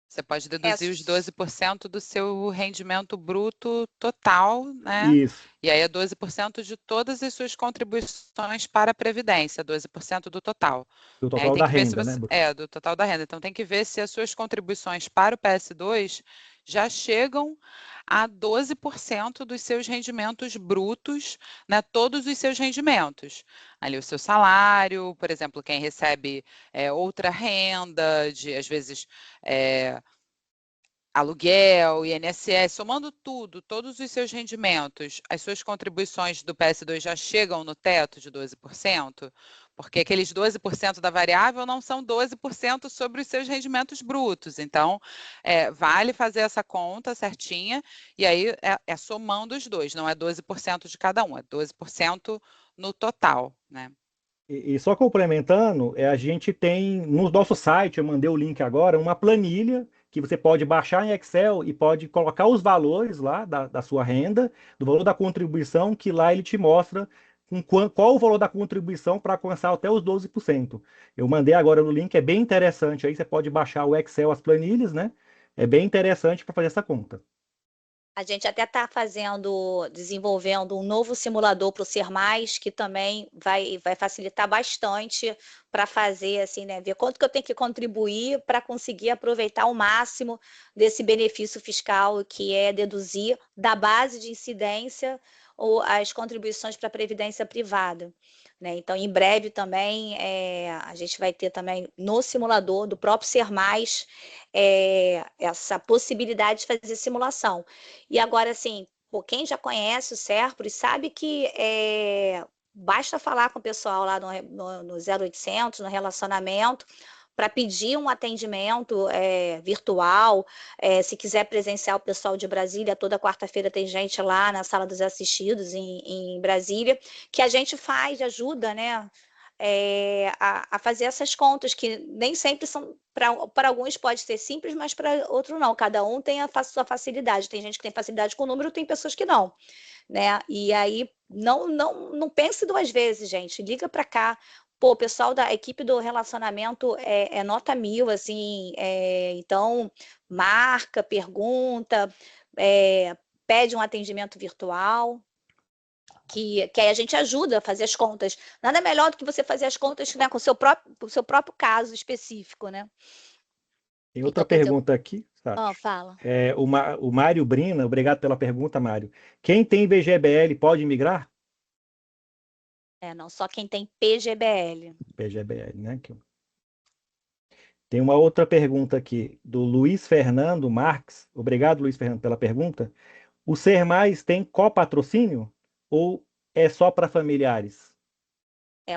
Você pode deduzir os 12% do seu rendimento bruto total, né? Isso. E aí é 12% de todas as suas contribuições para a Previdência, 12% do total. Do total da renda, né? Do total da renda. Então tem que ver se as suas contribuições para o PS2 já chegam a 12% dos seus rendimentos brutos, né? Todos os seus rendimentos. Ali o seu salário, por exemplo, quem recebe outra renda, às vezes aluguel, INSS, somando tudo, todos os seus rendimentos, as suas contribuições do PS2 já chegam no teto de 12%, porque aqueles 12% da variável não são 12% sobre os seus rendimentos brutos. Então, vale fazer essa conta certinha, e aí é somando os dois, não é 12% de cada um, é 12% no total, né? E só complementando, a gente tem no nosso site, eu mandei o link agora, uma planilha que você pode baixar em Excel e pode colocar os valores lá da sua renda, do valor da contribuição, que lá ele te mostra qual o valor da contribuição para alcançar até os 12%. Eu mandei agora no link, é bem interessante. Aí você pode baixar o Excel, as planilhas, né? É bem interessante para fazer essa conta. A gente até está desenvolvendo um novo simulador para o Ser Mais, que também vai facilitar bastante para fazer, assim, né, ver quanto que eu tenho que contribuir para conseguir aproveitar o máximo desse benefício fiscal, que é deduzir da base de incidência ou as contribuições para a previdência privada. Né? Então, em breve também, a gente vai ter também no simulador do próprio Ser Mais essa possibilidade de fazer simulação. E agora, assim, quem já conhece o Serpros sabe que basta falar com o pessoal lá no 0800, no relacionamento, para pedir um atendimento virtual. Se quiser presenciar o pessoal de Brasília, toda quarta-feira tem gente lá na Sala dos Assistidos, em Brasília, que a gente ajuda, né? A fazer essas contas, que nem sempre são, para alguns pode ser simples, mas para outros não. Cada um tem a sua facilidade. Tem gente que tem facilidade com o número, tem pessoas que não. Né? E aí, não pense duas vezes, gente. Liga para cá. Pô, o pessoal da equipe do relacionamento é nota 1000, assim. Então, marca, pergunta, pede um atendimento virtual. Que aí a gente ajuda a fazer as contas. Nada melhor do que você fazer as contas, né, com o seu próprio caso específico, né? Tem outra Então, quer dizer, pergunta aqui, Sati. fala. O Mário Brina, obrigado pela pergunta, Mário. Quem tem VGBL pode migrar? Não só quem tem PGBL. PGBL, né? Tem uma outra pergunta aqui, do Luiz Fernando Marques. Obrigado, Luiz Fernando, pela pergunta. O Ser Mais tem copatrocínio ou é só para familiares?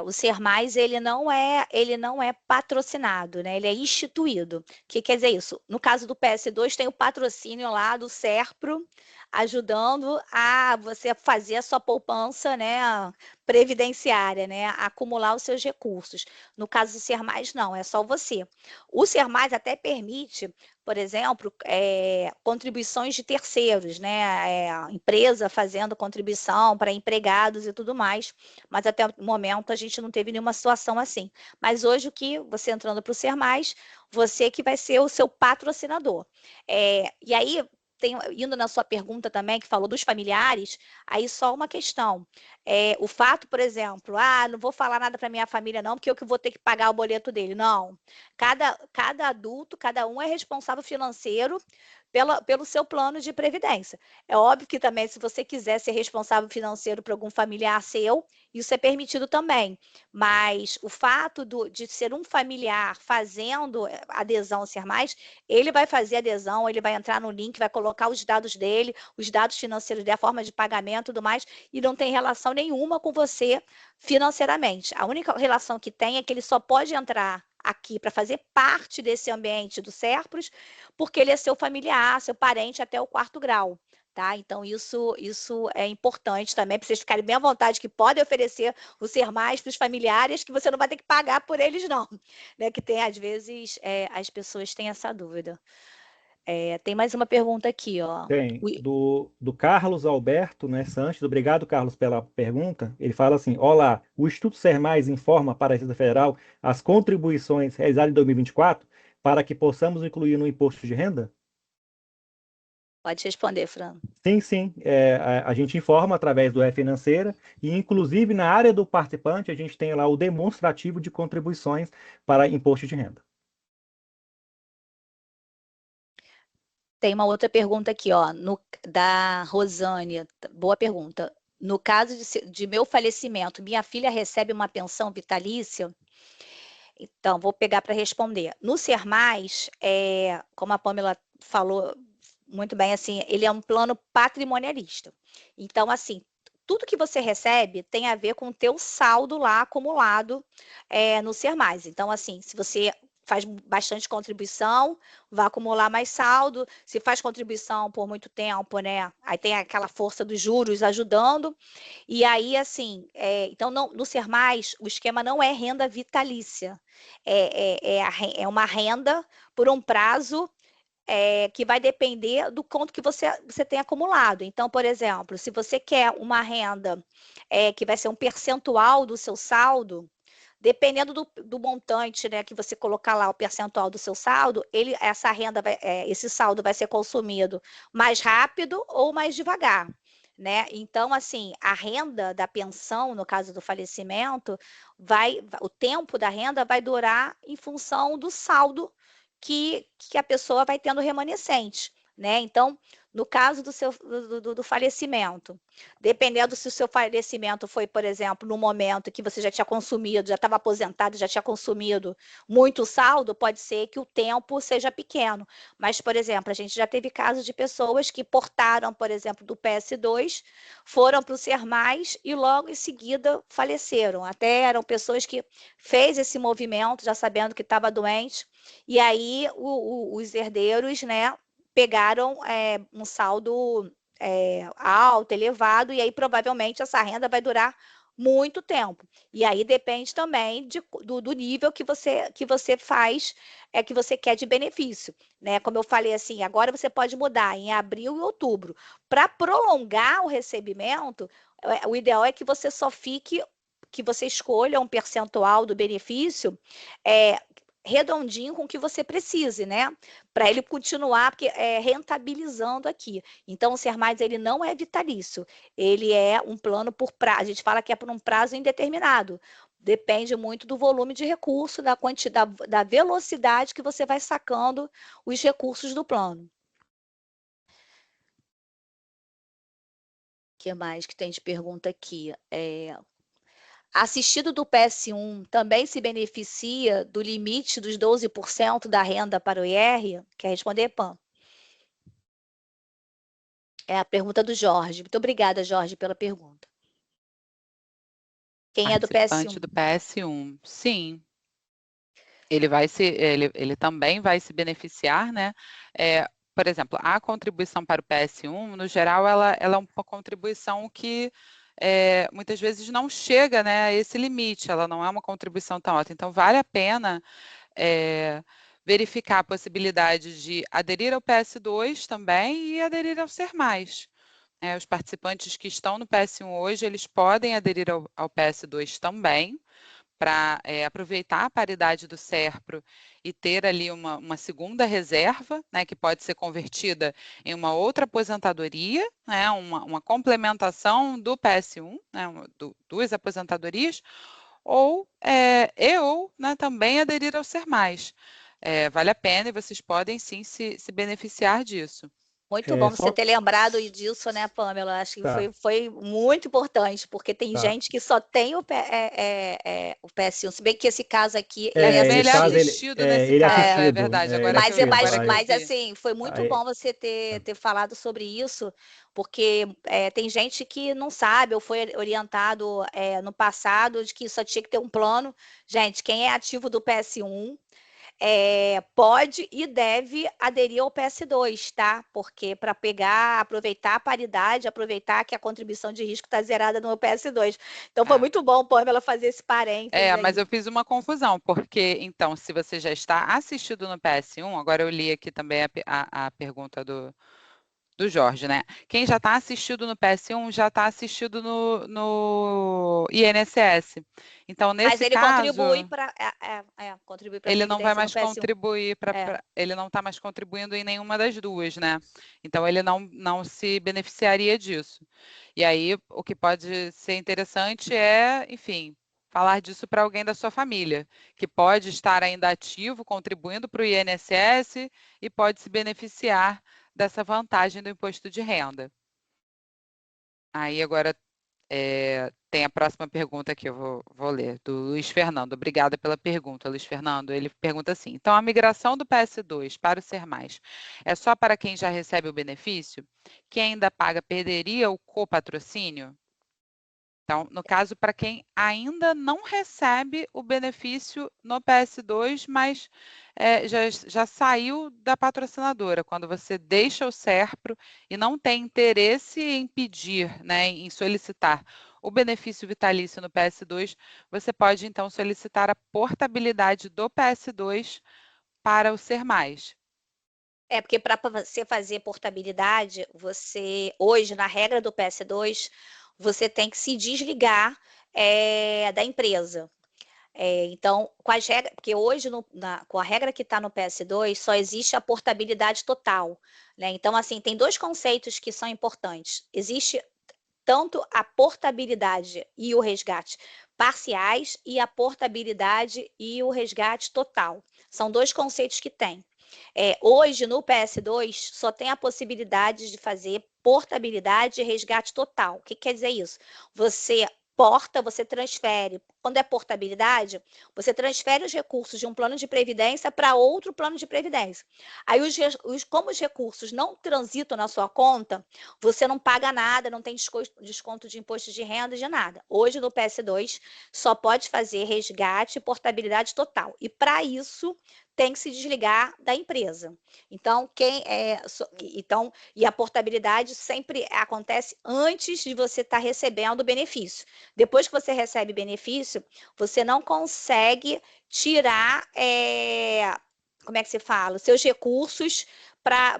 O Ser Mais, ele não é patrocinado, né? Ele é instituído. O que quer dizer isso? No caso do PS2, tem o patrocínio lá do Serpro, ajudando a você fazer a sua poupança, né, previdenciária, né, acumular os seus recursos. No caso do Ser Mais, não, é só você. O Ser Mais até permite, por exemplo, contribuições de terceiros, né, empresa fazendo contribuição para empregados e tudo mais, mas até o momento a gente não teve nenhuma situação assim. Mas hoje, você entrando para o Ser Mais, você que vai ser o seu patrocinador. E aí, indo na sua pergunta também, que falou dos familiares, aí só uma questão. O fato, por exemplo, não vou falar nada para minha família não, porque eu que vou ter que pagar o boleto dele. Não. Cada adulto, cada um é responsável financeiro pelo seu plano de previdência. É óbvio que também, se você quiser ser responsável financeiro por algum familiar seu, isso é permitido também. Mas o fato de ser um familiar fazendo adesão ao Ser Mais, ele vai fazer adesão, ele vai entrar no link, vai colocar os dados dele, os dados financeiros dele, a forma de pagamento e tudo mais, e não tem relação nenhuma com você financeiramente. A única relação que tem é que ele só pode entrar aqui para fazer parte desse ambiente do Serpros, porque ele é seu familiar, seu parente até o 4º grau. Tá? Então, isso é importante também, para vocês ficarem bem à vontade, que podem oferecer o Ser Mais para os familiares, que você não vai ter que pagar por eles, não. Né? Que tem, às vezes, as pessoas têm essa dúvida. Tem mais uma pergunta aqui, ó. Tem, do Carlos Alberto, né, Sanches. Obrigado, Carlos, pela pergunta. Ele fala assim: olá, o Instituto Ser Mais informa para a Receita Federal as contribuições realizadas em 2024 para que possamos incluir no imposto de renda? Pode responder, Fran. Sim, sim. A gente informa através do E-Financeira e, inclusive, na área do participante, a gente tem lá o demonstrativo de contribuições para imposto de renda. Tem uma outra pergunta aqui, ó, da Rosânia. Boa pergunta. No caso de meu falecimento, minha filha recebe uma pensão vitalícia? Então, vou pegar para responder. No Ser Mais, como a Pamela falou muito bem, assim, ele é um plano patrimonialista. Então, assim, tudo que você recebe tem a ver com o teu saldo lá acumulado no Ser Mais. Então, assim, se você faz bastante contribuição, vai acumular mais saldo. Se faz contribuição por muito tempo, né? Aí tem aquela força dos juros ajudando. E aí, assim, então no Ser Mais, o esquema não é renda vitalícia. É uma renda por um prazo que vai depender do quanto que você tem acumulado. Então, por exemplo, se você quer uma renda que vai ser um percentual do seu saldo, dependendo do montante, né, que você colocar lá o percentual do seu saldo, essa renda esse saldo vai ser consumido mais rápido ou mais devagar, né? Então, assim, a renda da pensão, no caso do falecimento, o tempo da renda vai durar em função do saldo que a pessoa vai tendo remanescente, né? Então, no caso do falecimento, dependendo se o seu falecimento foi, por exemplo, no momento que você já tinha consumido, já estava aposentado, já tinha consumido muito saldo, pode ser que o tempo seja pequeno. Mas, por exemplo, a gente já teve casos de pessoas que portaram, por exemplo, do PS2, foram para o Ser Mais e logo em seguida faleceram. Até eram pessoas que fez esse movimento, já sabendo que estava doente, e aí os herdeiros, né, pegaram um saldo alto, elevado, e aí provavelmente essa renda vai durar muito tempo. E aí depende também do nível que você faz, que você quer de benefício, né? Como eu falei assim, agora você pode mudar em abril e outubro. Para prolongar o recebimento, o ideal é que você só fique, que você escolha um percentual do benefício redondinho com o que você precise, né? Para ele continuar rentabilizando aqui. Então, o Ser Mais, ele não é vitalício, ele é um plano por prazo, a gente fala que é por um prazo indeterminado. Depende muito do volume de recurso, da quantidade, da velocidade que você vai sacando os recursos do plano. O que mais que tem de pergunta aqui? Assistido do PS1 também se beneficia do limite dos 12% da renda para o IR? Quer responder, Pam? É a pergunta do Jorge. Muito obrigada, Jorge, pela pergunta. Quem é do Participante PS1? do PS1, sim. Ele também vai se beneficiar, né? Por exemplo, a contribuição para o PS1, no geral, ela é uma contribuição que muitas vezes não chega, né, a esse limite, ela não é uma contribuição tão alta. Então, vale a pena verificar a possibilidade de aderir ao PS2 também e aderir ao Ser Mais. Os participantes que estão no PS1 hoje, eles podem aderir ao PS2 também, para aproveitar a paridade do SERPRO e ter ali uma segunda reserva, né, que pode ser convertida em uma outra aposentadoria, né, uma complementação do PS1, né, duas aposentadorias, ou né, também aderir ao Ser Mais. Vale a pena e vocês podem sim se beneficiar disso. Muito bom você ter lembrado disso, né, Pamela? Acho que foi muito importante, porque tem gente que só tem o PS1, se bem que esse caso aqui, ele é assistido nesse caso, é verdade. Agora mas assim, foi muito bom você ter falado sobre isso, porque tem gente que não sabe, ou foi orientado no passado, de que só tinha que ter um plano. Gente, quem é ativo do PS1, pode e deve aderir ao PS2, tá? Porque para aproveitar a paridade, aproveitar que a contribuição de risco está zerada no PS2. Então foi muito bom, Pamela, fazer esse parênteses. Mas eu fiz uma confusão, porque então, se você já está assistido no PS1, agora eu li aqui também a pergunta do Jorge, né? Quem já está assistido no PS1 já está assistido no INSS. Então, nesse caso... Mas ele contribui para a ele não vai mais no PS1. contribuir ele não está mais contribuindo em nenhuma das duas, né? Então, ele não se beneficiaria disso. E aí, o que pode ser interessante enfim, falar disso para alguém da sua família, que pode estar ainda ativo, contribuindo para o INSS e pode se beneficiar dessa vantagem do imposto de renda. Aí agora tem a próxima pergunta que eu vou ler, do Luiz Fernando. Obrigada pela pergunta, Luiz Fernando. Ele pergunta assim, então a migração do PS2 para o Ser Mais é só para quem já recebe o benefício? Quem ainda paga perderia o copatrocínio? Então, no caso, para quem ainda não recebe o benefício no PS2, mas já saiu da patrocinadora, quando você deixa o SERPRO e não tem interesse em pedir, né, em solicitar o benefício vitalício no PS2, você pode, então, solicitar a portabilidade do PS2 para o Ser Mais. Porque para você fazer portabilidade, hoje, na regra do PS2, você tem que se desligar da empresa. Então, com as regras, porque hoje, com a regra que está no PS2, só existe a portabilidade total, né? Então, assim, tem dois conceitos que são importantes. Existe tanto a portabilidade e o resgate parciais e a portabilidade e o resgate total. São dois conceitos que tem. Hoje, no PS2, só tem a possibilidade de fazer portabilidade e resgate total. O que quer dizer isso? Você porta, você transfere. Quando é portabilidade, você transfere os recursos de um plano de previdência para outro plano de previdência. Aí, como os recursos não transitam na sua conta, você não paga nada, não tem desconto de imposto de renda, de nada. Hoje, no PS2, só pode fazer resgate e portabilidade total. E, para isso, tem que se desligar da empresa. Então, e a portabilidade sempre acontece antes de você estar recebendo o benefício. Depois que você recebe benefício, você não consegue tirar, como é que se fala? Os seus recursos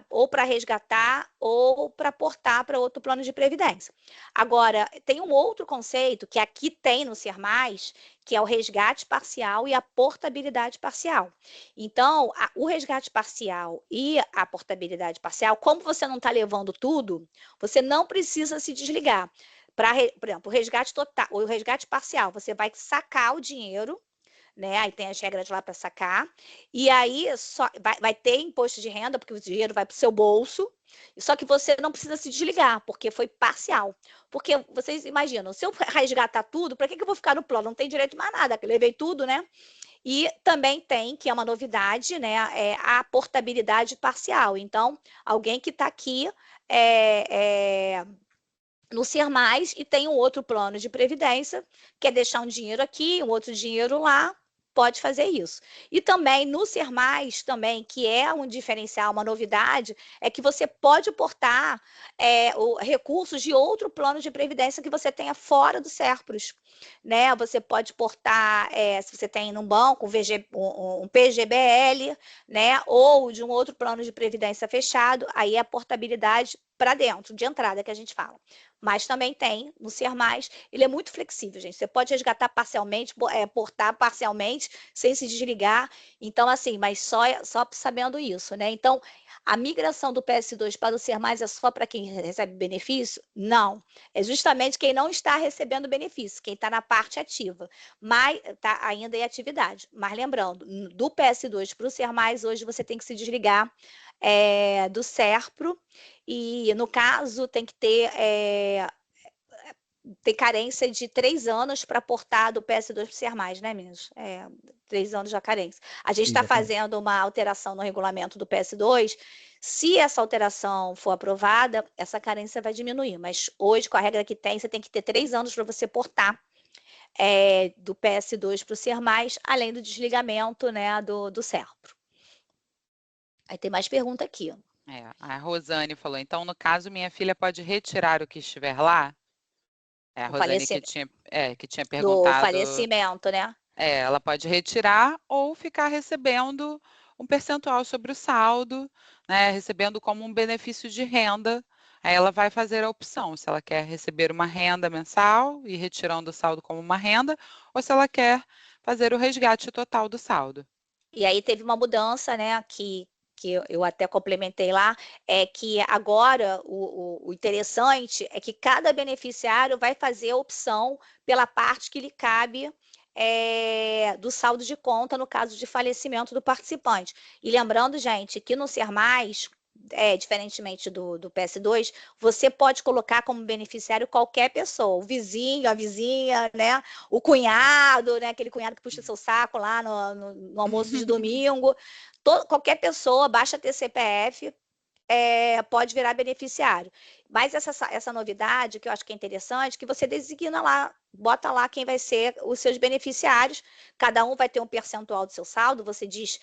ou para resgatar ou para aportar para outro plano de previdência. Agora, tem um outro conceito que aqui tem no Ser Mais, que é o resgate parcial e a portabilidade parcial. Então, o resgate parcial e a portabilidade parcial, como você não está levando tudo, você não precisa se desligar. Por exemplo, o resgate parcial, você vai sacar o dinheiro, né? Aí tem as regras lá para sacar, e aí só vai ter imposto de renda, porque o dinheiro vai para o seu bolso, só que você não precisa se desligar, porque foi parcial. Porque vocês imaginam, se eu resgatar tudo, para que eu vou ficar no plano? Não tem direito mais nada, eu levei tudo, né? E também tem, que é uma novidade, né, a portabilidade parcial. Então, alguém que está aqui no Ser Mais e tem um outro plano de previdência, quer deixar um dinheiro aqui, um outro dinheiro lá, pode fazer isso. E também no Ser Mais, também, que é um diferencial, uma novidade, é que você pode portar recursos de outro plano de previdência que você tenha fora do Serpros, né? Você pode portar, se você tem num banco, um PGBL, né? Ou de um outro plano de previdência fechado, aí é a portabilidade para dentro, de entrada que a gente fala. Mas também tem no Ser Mais, ele é muito flexível, gente. Você pode resgatar parcialmente, portar parcialmente, sem se desligar. Então, assim, mas só sabendo isso, né? Então, a migração do PS2 para o Ser Mais é só para quem recebe benefício? Não. É justamente quem não está recebendo benefício, quem está na parte ativa, mas está ainda em atividade. Mas lembrando, do PS2 para o Ser Mais, hoje você tem que se desligar do Serpro, e no caso tem que ter carência de 3 anos para portar do PS2 para o Ser Mais, né, meninos? 3 anos de carência. A gente está fazendo uma alteração no regulamento do PS2. Se essa alteração for aprovada, essa carência vai diminuir. Mas hoje, com a regra que tem, você tem que ter 3 anos para você portar do PS2 para o Ser Mais, além do desligamento, né, do Serpro. Aí tem mais pergunta aqui. A Rosane falou, então, no caso, minha filha pode retirar o que estiver lá? A Rosane que tinha perguntado... Do falecimento, né? Ela pode retirar ou ficar recebendo um percentual sobre o saldo, né? Recebendo como um benefício de renda. Aí ela vai fazer a opção, se ela quer receber uma renda mensal e retirando o saldo como uma renda, ou se ela quer fazer o resgate total do saldo. E aí teve uma mudança, né, que eu até complementei lá, é que agora o interessante é que cada beneficiário vai fazer a opção pela parte que lhe cabe do saldo de conta no caso de falecimento do participante. E lembrando, gente, que no Ser Mais, diferentemente do PS2, você pode colocar como beneficiário qualquer pessoa, o vizinho, a vizinha, né? O cunhado, né? Aquele cunhado que puxa seu saco lá no almoço de domingo. Qualquer pessoa, basta ter CPF, pode virar beneficiário. Mas essa novidade, que eu acho que é interessante, que você designa lá, bota lá quem vai ser os seus beneficiários, cada um vai ter um percentual do seu saldo, você diz,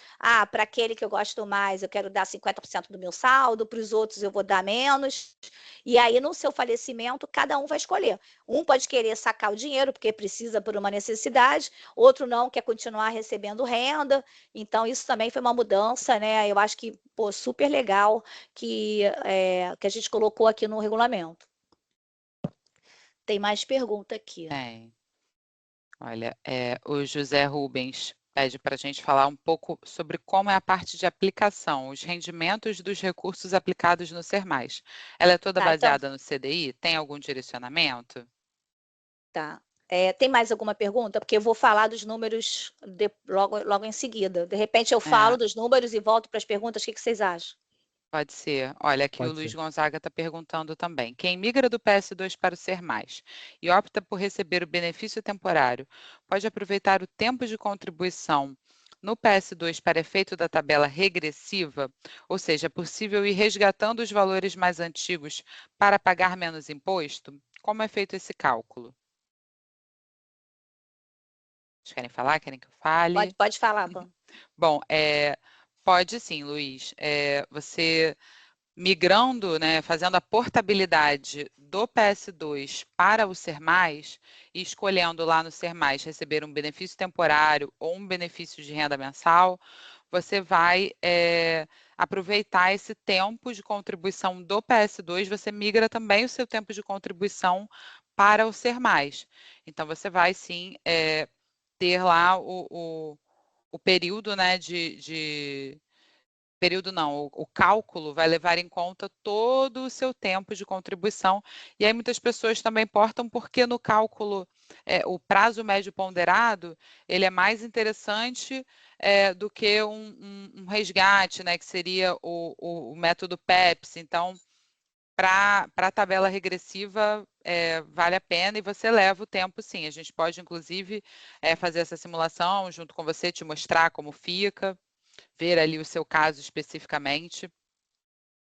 para aquele que eu gosto mais, eu quero dar 50% do meu saldo, para os outros eu vou dar menos, e aí no seu falecimento, cada um vai escolher. Um pode querer sacar o dinheiro, porque precisa por uma necessidade, outro não, quer continuar recebendo renda, então isso também foi uma mudança, né, eu acho que, super legal, que a gente colocou aqui no regulamento. Tem mais pergunta aqui. Tem. Olha, o José Rubens pede para a gente falar um pouco sobre como é a parte de aplicação, os rendimentos dos recursos aplicados no Ser Mais. Ela é toda Tá, então, baseada no CDI? Tem algum direcionamento? tá. Tem mais alguma pergunta? Porque eu vou falar dos números logo em seguida. De repente eu É, falo dos números e volto para as perguntas. O que vocês acham? pode ser. Olha, aqui o Pode Luiz ser. Gonzaga está perguntando também. Quem migra do PS2 para o Ser Mais e opta por receber o benefício temporário, pode aproveitar o tempo de contribuição no PS2 para efeito da tabela regressiva? Ou seja, é possível ir resgatando os valores mais antigos para pagar menos imposto? Como é feito esse cálculo? Vocês querem falar? Querem que eu fale? Pode falar, Pan. Bom, pode sim, Luiz. Você migrando, né, fazendo a portabilidade do PS2 para o Ser Mais e escolhendo lá no Ser Mais receber um benefício temporário ou um benefício de renda mensal, você vai aproveitar esse tempo de contribuição do PS2, você migra também o seu tempo de contribuição para o Ser Mais. Então, você vai sim ter lá o período, né, período não, o cálculo vai levar em conta todo o seu tempo de contribuição. E aí muitas pessoas também portam porque no cálculo, o prazo médio ponderado, ele é mais interessante do que um resgate, né, que seria o método PEPS. Então, para a tabela regressiva, vale a pena e você leva o tempo, sim. A gente pode, inclusive, fazer essa simulação junto com você, te mostrar como fica, ver ali o seu caso especificamente,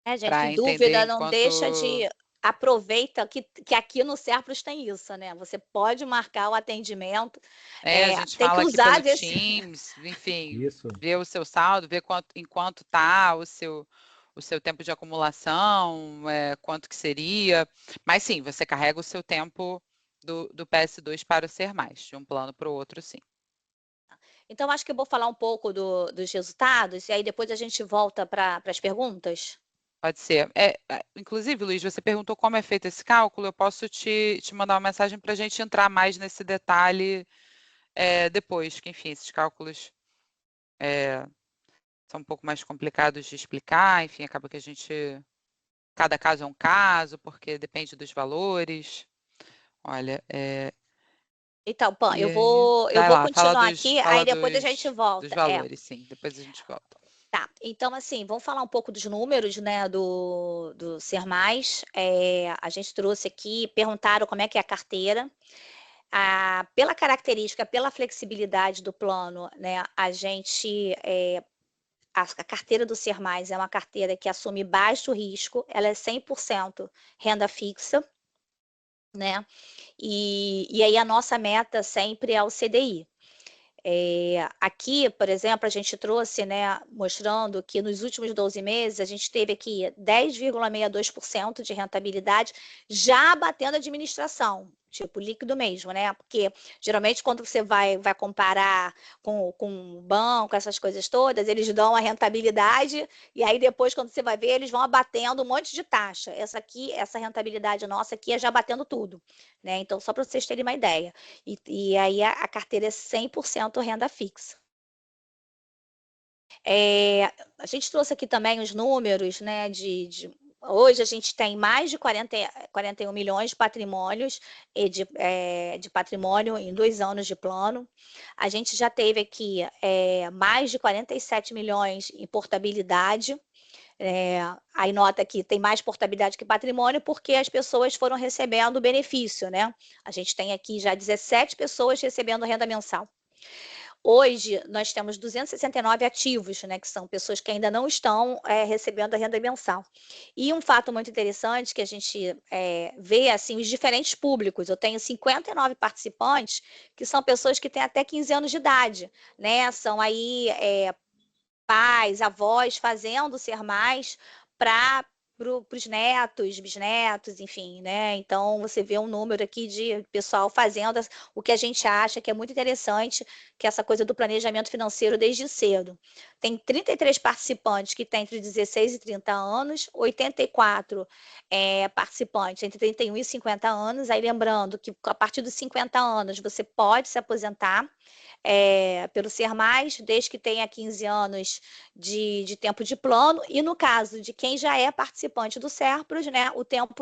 Gente, para em entender dúvida, não enquanto. deixa de aproveita que aqui no Serpros tem isso, né? Você pode marcar o atendimento, A gente tem que fala aqui usar pelo desse. Teams, enfim, Isso. ver o seu saldo, ver em quanto está o seu tempo de acumulação, quanto que seria. Mas sim, você carrega o seu tempo do PS2 para o Ser Mais, de um plano para o outro, sim. Então, acho que eu vou falar um pouco dos resultados, e aí depois a gente volta para as perguntas. Pode ser. Inclusive, Luiz, você perguntou como é feito esse cálculo, eu posso te mandar uma mensagem para a gente entrar mais nesse detalhe depois, que enfim, esses cálculos são um pouco mais complicados de explicar, enfim, acaba que cada caso é um caso, porque depende dos valores. Olha, Então, Pan, e eu aí, vou, eu vai vou lá, continuar aqui, fala aí depois a gente dos volta. valores, sim, depois a gente volta. Tá. Então, assim, vamos falar um pouco dos números, né, do Ser Mais. A gente trouxe aqui, perguntaram como é que é a carteira. Pela característica, pela flexibilidade do plano, né, a carteira do Ser Mais é uma carteira que assume baixo risco, ela é 100% renda fixa, né? E aí a nossa meta sempre é o CDI. Aqui, por exemplo, a gente trouxe, né, mostrando que nos últimos 12 meses a gente teve aqui 10,62% de rentabilidade, já batendo a administração, tipo líquido mesmo, né? Porque geralmente quando você vai comparar com o banco, essas coisas todas, eles dão a rentabilidade e aí depois, quando você vai ver, eles vão abatendo um monte de taxa. Essa rentabilidade nossa aqui é já batendo tudo, né? Então, só para vocês terem uma ideia. E aí a carteira é 100% renda fixa. A gente trouxe aqui também os números, né, hoje a gente tem mais de 41 milhões de patrimônios de patrimônio em 2 anos de plano. A gente já teve aqui mais de 47 milhões em portabilidade. Aí nota que tem mais portabilidade que patrimônio, porque as pessoas foram recebendo benefício, né? A gente tem aqui já 17 pessoas recebendo renda mensal. Hoje, nós temos 269 ativos, né, que são pessoas que ainda não estão recebendo a renda mensal. E um fato muito interessante que a gente vê, assim, os diferentes públicos. Eu tenho 59 participantes que são pessoas que têm até 15 anos de idade, né? São aí pais, avós fazendo Ser Mais para os netos, bisnetos, enfim, né? Então você vê um número aqui de pessoal fazendo o que a gente acha que é muito interessante, que é essa coisa do planejamento financeiro desde cedo. tem 33 participantes que têm entre 16 e 30 anos, 84 participantes entre 31 e 50 anos. Aí lembrando que a partir dos 50 anos você pode se aposentar pelo Ser+, desde que tenha 15 anos de tempo de plano, e no caso de quem já é participante do SERPROS, né, o tempo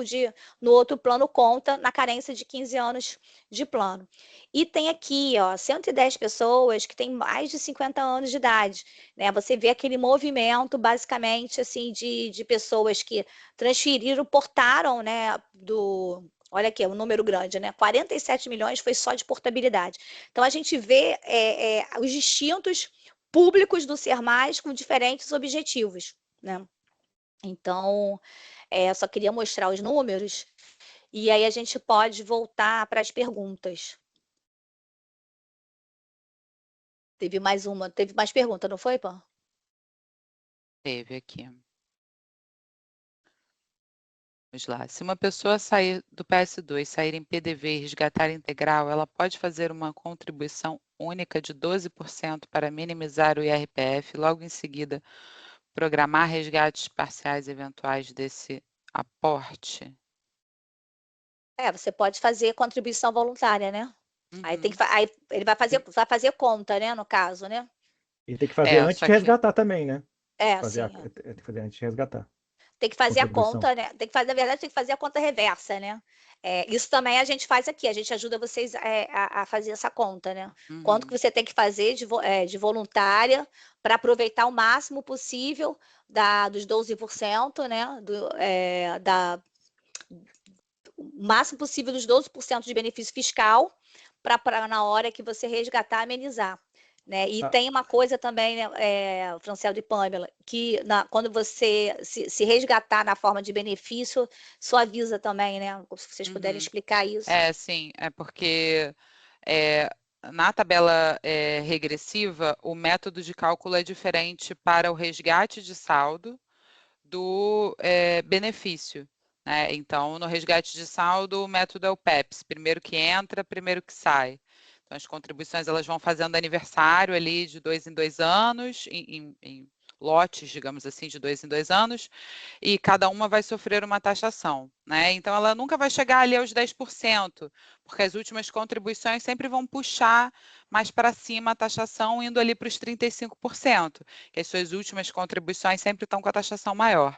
no outro plano conta na carência de 15 anos de plano. E tem aqui, ó, 110 pessoas que têm mais de 50 anos de idade, né? Você vê aquele movimento, basicamente, assim, de pessoas que transferiram, portaram, né, olha aqui, um número grande, né? 47 milhões foi só de portabilidade. Então, a gente vê os distintos públicos do Ser+, com diferentes objetivos, né? Então, só queria mostrar os números, e aí a gente pode voltar para as perguntas. Teve mais pergunta, não foi, Pan? Teve aqui. Vamos lá. Se uma pessoa sair do PS2, sair em PDV e resgatar integral, ela pode fazer uma contribuição única de 12% para minimizar o IRPF, logo em seguida programar resgates parciais eventuais desse aporte? Você pode fazer contribuição voluntária, né? Aí ele vai fazer conta, né, no caso, né? E tem que fazer antes de resgatar também, né? Sim. Tem que fazer antes de resgatar. Tem que fazer a conta, né? Na verdade, tem que fazer a conta reversa, né? Isso também a gente faz aqui, a gente ajuda vocês a fazer essa conta, né? Quanto que você tem que fazer de voluntária para aproveitar o máximo possível dos 12%, né? O máximo possível dos 12% de benefício fiscal para na hora que você resgatar, amenizar. Né? E tem uma coisa também, né, Franciel e Pamela, que quando você se resgatar na forma de benefício, suaviza também, né? Se vocês puderem explicar isso. Sim, é porque na tabela regressiva, o método de cálculo é diferente para o resgate de saldo do benefício. Né? Então, no resgate de saldo, o método é o PEPS, primeiro que entra, primeiro que sai. Então, as contribuições elas vão fazendo aniversário ali de 2 em 2 anos, em lotes, digamos assim, de 2 em 2 anos, e cada uma vai sofrer uma taxação. Né? Então, ela nunca vai chegar ali aos 10%, porque as últimas contribuições sempre vão puxar mais para cima a taxação, indo ali para os 35%, que as suas últimas contribuições sempre estão com a taxação maior,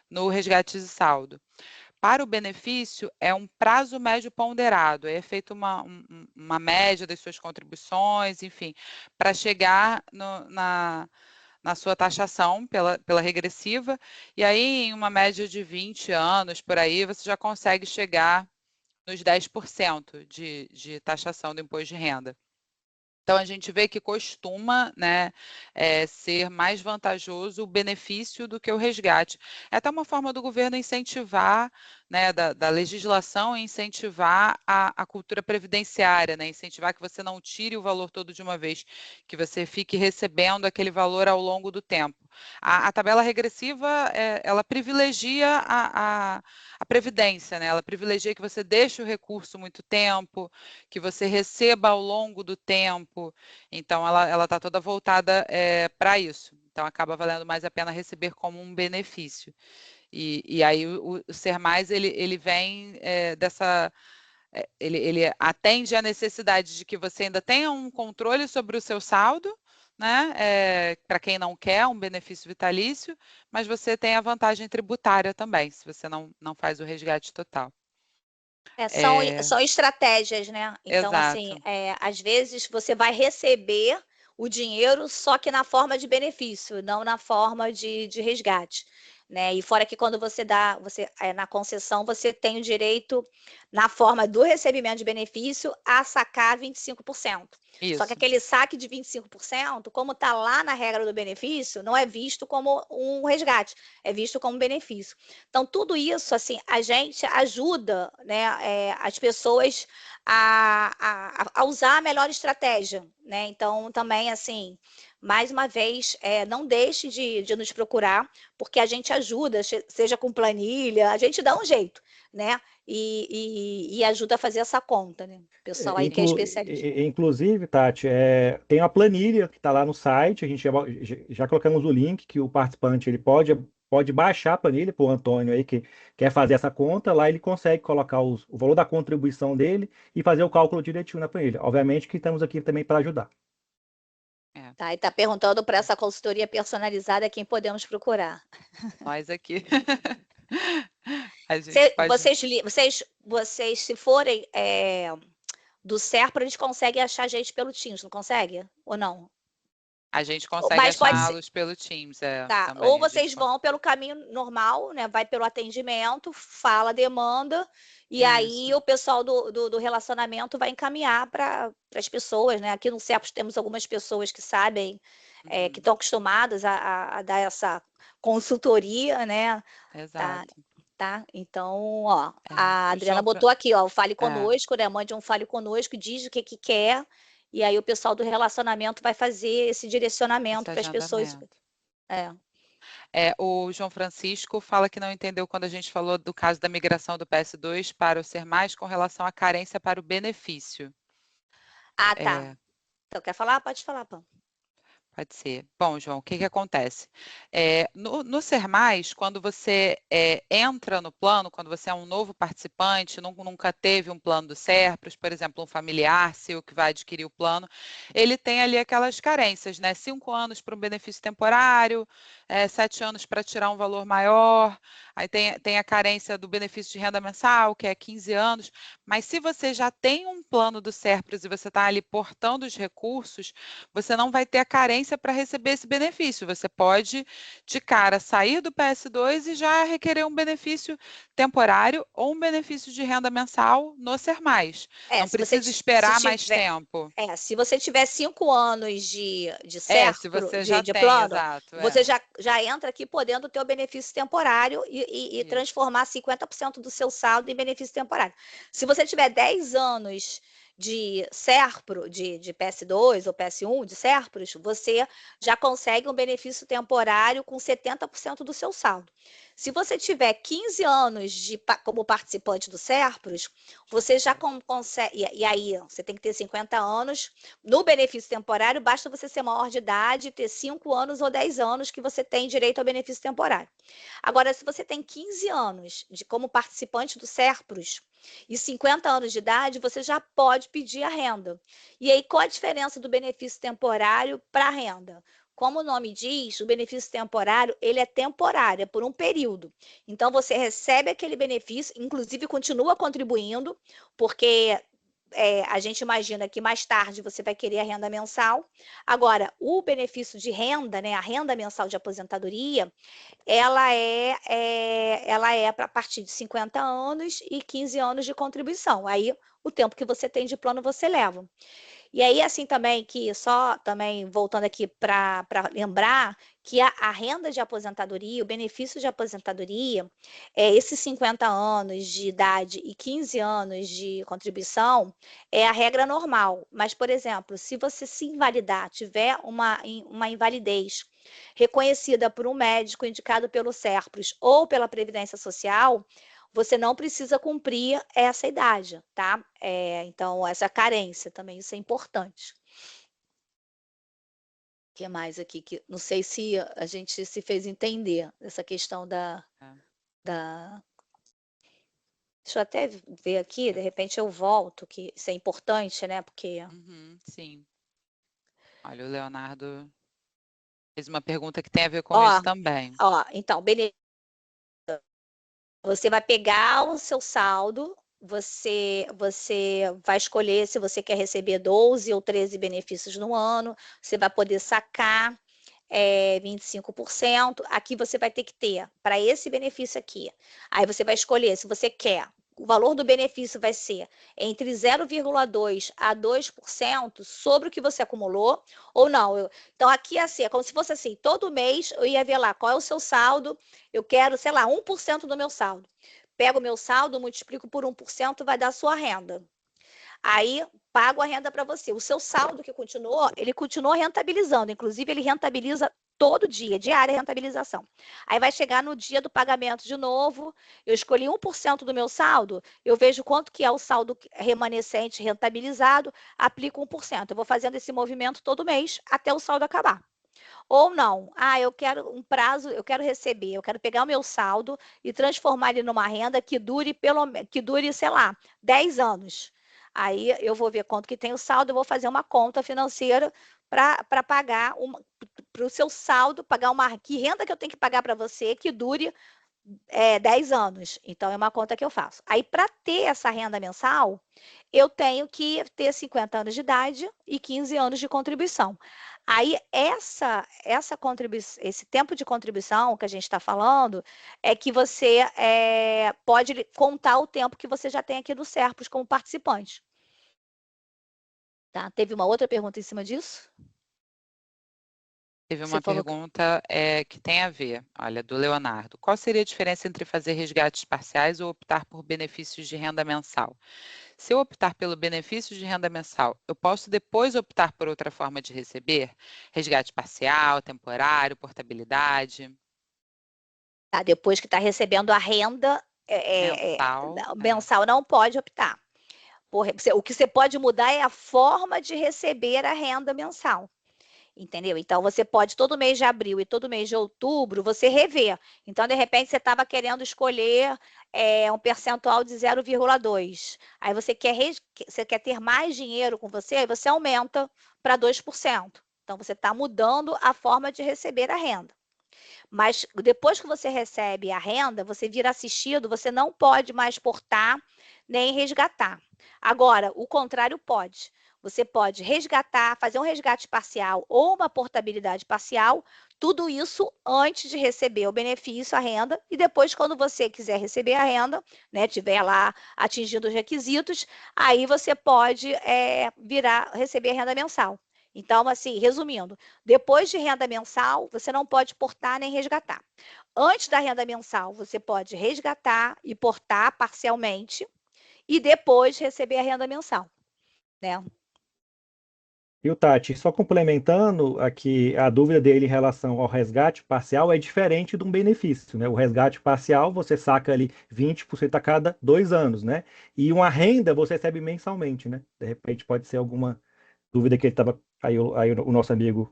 no resgate de saldo. Para o benefício, é um prazo médio ponderado, é feita uma média das suas contribuições, enfim, para chegar na sua taxação pela regressiva, e aí em uma média de 20 anos, por aí, você já consegue chegar nos 10% de taxação do imposto de renda. Então, a gente vê que costuma, né, ser mais vantajoso o benefício do que o resgate. É até uma forma do governo incentivar, né, da legislação, incentivar a cultura previdenciária, né, incentivar que você não tire o valor todo de uma vez, que você fique recebendo aquele valor ao longo do tempo. A tabela regressiva, ela privilegia a previdência, né? Ela privilegia que você deixe o recurso muito tempo, que você receba ao longo do tempo. Então, ela está toda voltada para isso. Então, acaba valendo mais a pena receber como um benefício. E aí, o Ser+, ele vem dessa... Ele atende à necessidade de que você ainda tenha um controle sobre o seu saldo, né? Para quem não quer um benefício vitalício, mas você tem a vantagem tributária também, se você não faz o resgate total. São estratégias, né? Então, Exato. assim, às vezes você vai receber o dinheiro só que na forma de benefício, não na forma de resgate. Né? E fora que quando você na concessão, você tem o direito, na forma do recebimento de benefício, a sacar 25%. Isso. Só que aquele saque de 25%, como está lá na regra do benefício, não é visto como um resgate, é visto como benefício. Então, tudo isso, assim, a gente ajuda, né, as pessoas a usar a melhor estratégia, né? Então, também, assim, mais uma vez, não deixe de nos procurar, porque a gente ajuda, seja com planilha, a gente dá um jeito, né? E ajuda a fazer essa conta, né? O pessoal aí que é especialista. Inclusive, Tati, tem a planilha que está lá no site, a gente já colocamos o link que o participante ele pode baixar a planilha para o Antônio aí que quer fazer essa conta, lá ele consegue colocar o valor da contribuição dele e fazer o cálculo direitinho na planilha. Obviamente que estamos aqui também para ajudar. Tá, e está perguntando para essa consultoria personalizada quem podemos procurar. Nós aqui. A gente pode... Vocês, se forem do Serpro, eles conseguem achar a gente pelo Teams, não consegue? Ou não? A gente consegue achá-los pelo Teams, tá. Também, ou vocês vão pelo caminho normal, né? Vai pelo atendimento, fala a demanda, e aí o pessoal do relacionamento vai encaminhar para as pessoas, né? Aqui no CEPOS temos algumas pessoas que sabem, que estão acostumadas a dar essa consultoria, né? Exato. Tá? Então, ó, a Adriana botou aqui, ó, fale conosco, né? Mande um fale conosco, diz o que quer, e aí o pessoal do relacionamento vai fazer esse direcionamento para as pessoas. O João Francisco fala que não entendeu quando a gente falou do caso da migração do PS2 para o Ser Mais com relação à carência para o benefício. Ah, tá. Então, quer falar? Pode falar, Pam. Pode ser. Bom, João, o que acontece? No Ser Mais, quando você entra no plano, quando você é um novo participante, nunca teve um plano do Serpros, por exemplo, um familiar seu que vai adquirir o plano, ele tem ali aquelas carências, né? 5 anos para um benefício temporário, 7 anos para tirar um valor maior, aí tem a carência do benefício de renda mensal, que é 15 anos, mas se você já tem um plano do Serpros e você está ali portando os recursos, você não vai ter a carência para receber esse benefício. Você pode, de cara, sair do PS2 e já requerer um benefício temporário ou um benefício de renda mensal no Ser Mais. Não precisa esperar mais tempo. Se você tiver 5 anos de Serpro, se você já de tem, plano, exato, você já entra aqui podendo ter o benefício temporário e transformar 50% do seu saldo em benefício temporário. Se você tiver 10 anos de Serpro, de PS2 ou PS1, de Serpros, você já consegue um benefício temporário com 70% do seu saldo. Se você tiver 15 anos como participante do Serpros, você já consegue, e aí você tem que ter 50 anos, no benefício temporário, basta você ser maior de idade, ter 5 anos ou 10 anos que você tem direito ao benefício temporário. Agora, se você tem 15 anos como participante do Serpros, e 50 anos de idade, você já pode pedir a renda. E aí, qual a diferença do benefício temporário para a renda? Como o nome diz, o benefício temporário, ele é temporário, é por um período. Então, você recebe aquele benefício, inclusive continua contribuindo, porque a gente imagina que mais tarde você vai querer a renda mensal. Agora, o benefício de renda, né, a renda mensal de aposentadoria, ela é para a partir de 50 anos e 15 anos de contribuição. Aí, o tempo que você tem de plano, você leva. E aí, assim, também, também voltando aqui para lembrar que a renda de aposentadoria, o benefício de aposentadoria, esses 50 anos de idade e 15 anos de contribuição, é a regra normal. Mas, por exemplo, se você se invalidar, tiver uma invalidez reconhecida por um médico indicado pelo Serpros ou pela Previdência Social, você não precisa cumprir essa idade, tá? Então, essa carência também, isso é importante. O que mais aqui? Não sei se a gente se fez entender essa questão da... Deixa eu até ver aqui, de repente eu volto, que isso é importante, né? Porque... sim. Olha, o Leonardo fez uma pergunta que tem a ver com isso também. Então, você vai pegar o seu saldo, você vai escolher se você quer receber 12 ou 13 benefícios no ano, você vai poder sacar 25%. Aqui você vai ter que ter, para esse benefício aqui, aí você vai escolher se você quer. O valor do benefício vai ser entre 0,2% a 2% sobre o que você acumulou ou não. Então, aqui assim, é como se fosse assim, todo mês eu ia ver lá qual é o seu saldo, eu quero, sei lá, 1% do meu saldo. Pego o meu saldo, multiplico por 1%, vai dar a sua renda. Aí pago a renda para você. O seu saldo que continuou, ele continuou rentabilizando. Inclusive, ele rentabiliza todo dia, diária rentabilização. Aí vai chegar no dia do pagamento de novo, eu escolhi 1% do meu saldo, eu vejo quanto que é o saldo remanescente rentabilizado, aplico 1%. Eu vou fazendo esse movimento todo mês até o saldo acabar. Ou não, eu quero um prazo, eu quero receber, eu quero pegar o meu saldo e transformar ele numa renda que dure, sei lá, 10 anos. Aí eu vou ver quanto que tem o saldo, eu vou fazer uma conta financeira para pagar para o seu saldo, pagar que renda que eu tenho que pagar para você que dure 10 anos. Então, é uma conta que eu faço. Aí, para ter essa renda mensal, eu tenho que ter 50 anos de idade e 15 anos de contribuição. Aí, esse tempo de contribuição que a gente está falando é que você pode contar o tempo que você já tem aqui do Serpros como participante. Tá? Teve uma outra pergunta em cima disso? Teve uma pergunta que tem a ver, olha, do Leonardo. Qual seria a diferença entre fazer resgates parciais ou optar por benefícios de renda mensal? Se eu optar pelo benefício de renda mensal, eu posso depois optar por outra forma de receber? Resgate parcial, temporário, portabilidade? Tá, depois que está recebendo a renda mensal, não pode optar. O que você pode mudar é a forma de receber a renda mensal. Entendeu? Então, você pode, todo mês de abril e todo mês de outubro, você rever. Então, de repente, você estava querendo escolher um percentual de 0,2. Aí você quer ter mais dinheiro com você, aí você aumenta para 2%. Então, você está mudando a forma de receber a renda. Mas depois que você recebe a renda, você vira assistido, você não pode mais portar nem resgatar. Agora, o contrário pode. Você pode resgatar, fazer um resgate parcial ou uma portabilidade parcial, tudo isso antes de receber o benefício, a renda, e depois, quando você quiser receber a renda, né, tiver lá atingindo os requisitos, aí você pode receber a renda mensal. Então, assim, resumindo, depois de renda mensal, você não pode portar nem resgatar. Antes da renda mensal, você pode resgatar e portar parcialmente e depois receber a renda mensal, né? E o Tati, só complementando aqui a dúvida dele em relação ao resgate parcial, é diferente de um benefício, né? O resgate parcial você saca ali 20% a cada 2 anos, né? E uma renda você recebe mensalmente, né? De repente pode ser alguma dúvida que ele estava. Aí o nosso amigo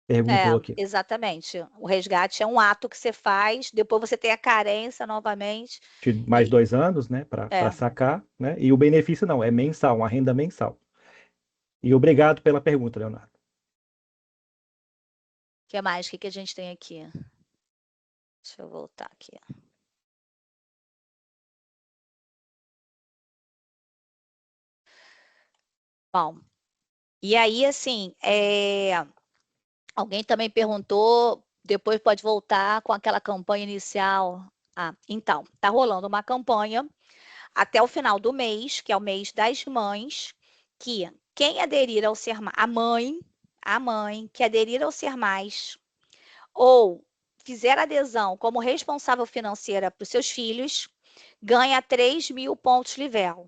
perguntou aqui. Exatamente. O resgate é um ato que você faz, depois você tem a carência novamente. De mais 2 anos, né? Para sacar, né? E o benefício não, é mensal, uma renda mensal. E obrigado pela pergunta, Leonardo. O que mais? O que a gente tem aqui? Deixa eu voltar aqui. Bom, e aí, assim, alguém também perguntou, depois pode voltar com aquela campanha inicial. Então, tá rolando uma campanha até o final do mês, que é o mês das mães, que quem aderir ao Ser Mais, a mãe que aderir ao Ser Mais, ou fizer adesão como responsável financeira para os seus filhos, ganha 3.000 pontos Livelo.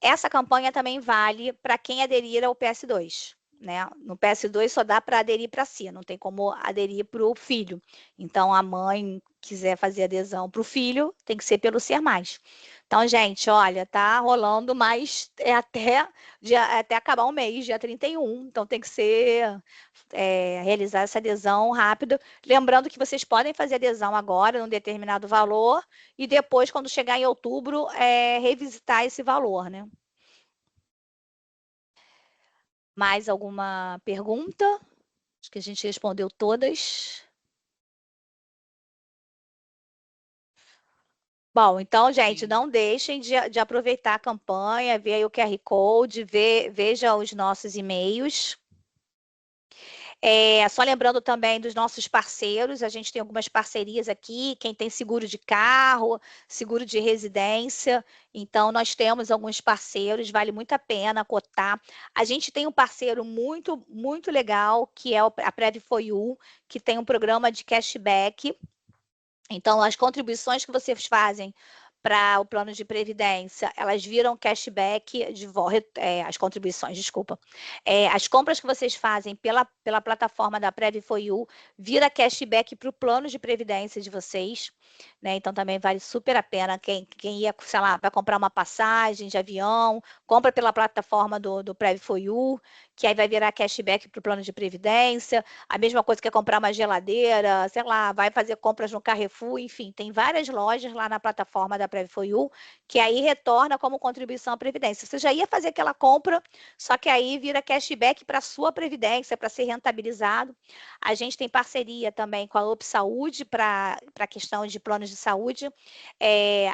Essa campanha também vale para quem aderir ao PS2. Né? No PS2 só dá para aderir para si, não tem como aderir para o filho. Então, a mãe quiser fazer adesão para o filho, tem que ser pelo Ser Mais. Então, gente, olha, tá rolando, mas até acabar o mês, dia 31. Então, tem que realizar essa adesão rápido. Lembrando que vocês podem fazer adesão agora, num determinado valor, e depois, quando chegar em outubro, revisitar esse valor, né? Mais alguma pergunta? Acho que a gente respondeu todas. Bom, então, gente, não deixem de aproveitar a campanha, ver aí o QR Code, veja os nossos e-mails. Só lembrando também dos nossos parceiros, a gente tem algumas parcerias aqui, quem tem seguro de carro, seguro de residência, então nós temos alguns parceiros, vale muito a pena cotar. A gente tem um parceiro muito, muito legal, que é a Prev4U, que tem um programa de cashback. Então, as contribuições que vocês fazem para o plano de previdência, elas viram cashback, as contribuições, desculpa. As compras que vocês fazem pela plataforma da Prev4U vira cashback para o plano de previdência de vocês, né? Então também vale super a pena quem ia, sei lá, para comprar uma passagem de avião, compra pela plataforma do Prev4U, que aí vai virar cashback para o plano de previdência. A mesma coisa que é comprar uma geladeira, sei lá, vai fazer compras no Carrefour, enfim, tem várias lojas lá na plataforma da Prev4U, que aí retorna como contribuição à Previdência. Você já ia fazer aquela compra, só que aí vira cashback para a sua Previdência, para ser rentabilizado. A gente tem parceria também com a OpSaúde para a questão de planos de saúde.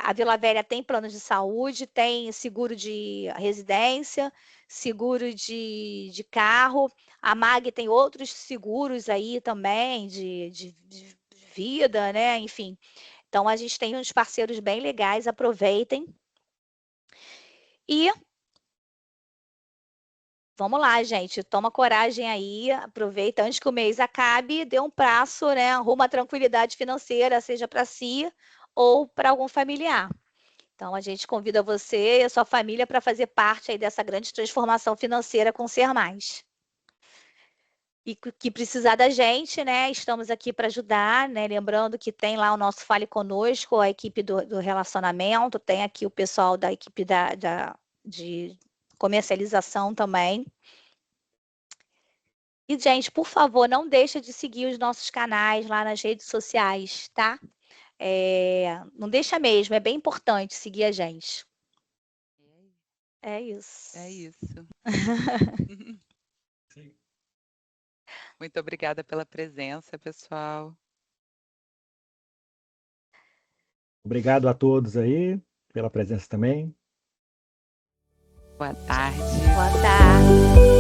A Vila Velha tem planos de saúde, tem seguro de residência, seguro de carro. A MAG tem outros seguros aí também de vida, né? Enfim. Então, a gente tem uns parceiros bem legais, aproveitem. E vamos lá, gente, toma coragem aí, aproveita antes que o mês acabe, dê um prazo, né? Arruma a tranquilidade financeira, seja para si ou para algum familiar. Então, a gente convida você e a sua família para fazer parte aí dessa grande transformação financeira com Ser Mais. E que precisar da gente, né? Estamos aqui para ajudar, né? Lembrando que tem lá o nosso Fale Conosco, a equipe do relacionamento, tem aqui o pessoal da equipe de comercialização também. E, gente, por favor, não deixa de seguir os nossos canais lá nas redes sociais, tá? Não deixa mesmo, é bem importante seguir a gente. É isso. É isso. Muito obrigada pela presença, pessoal. Obrigado a todos aí pela presença também. Boa tarde. Boa tarde.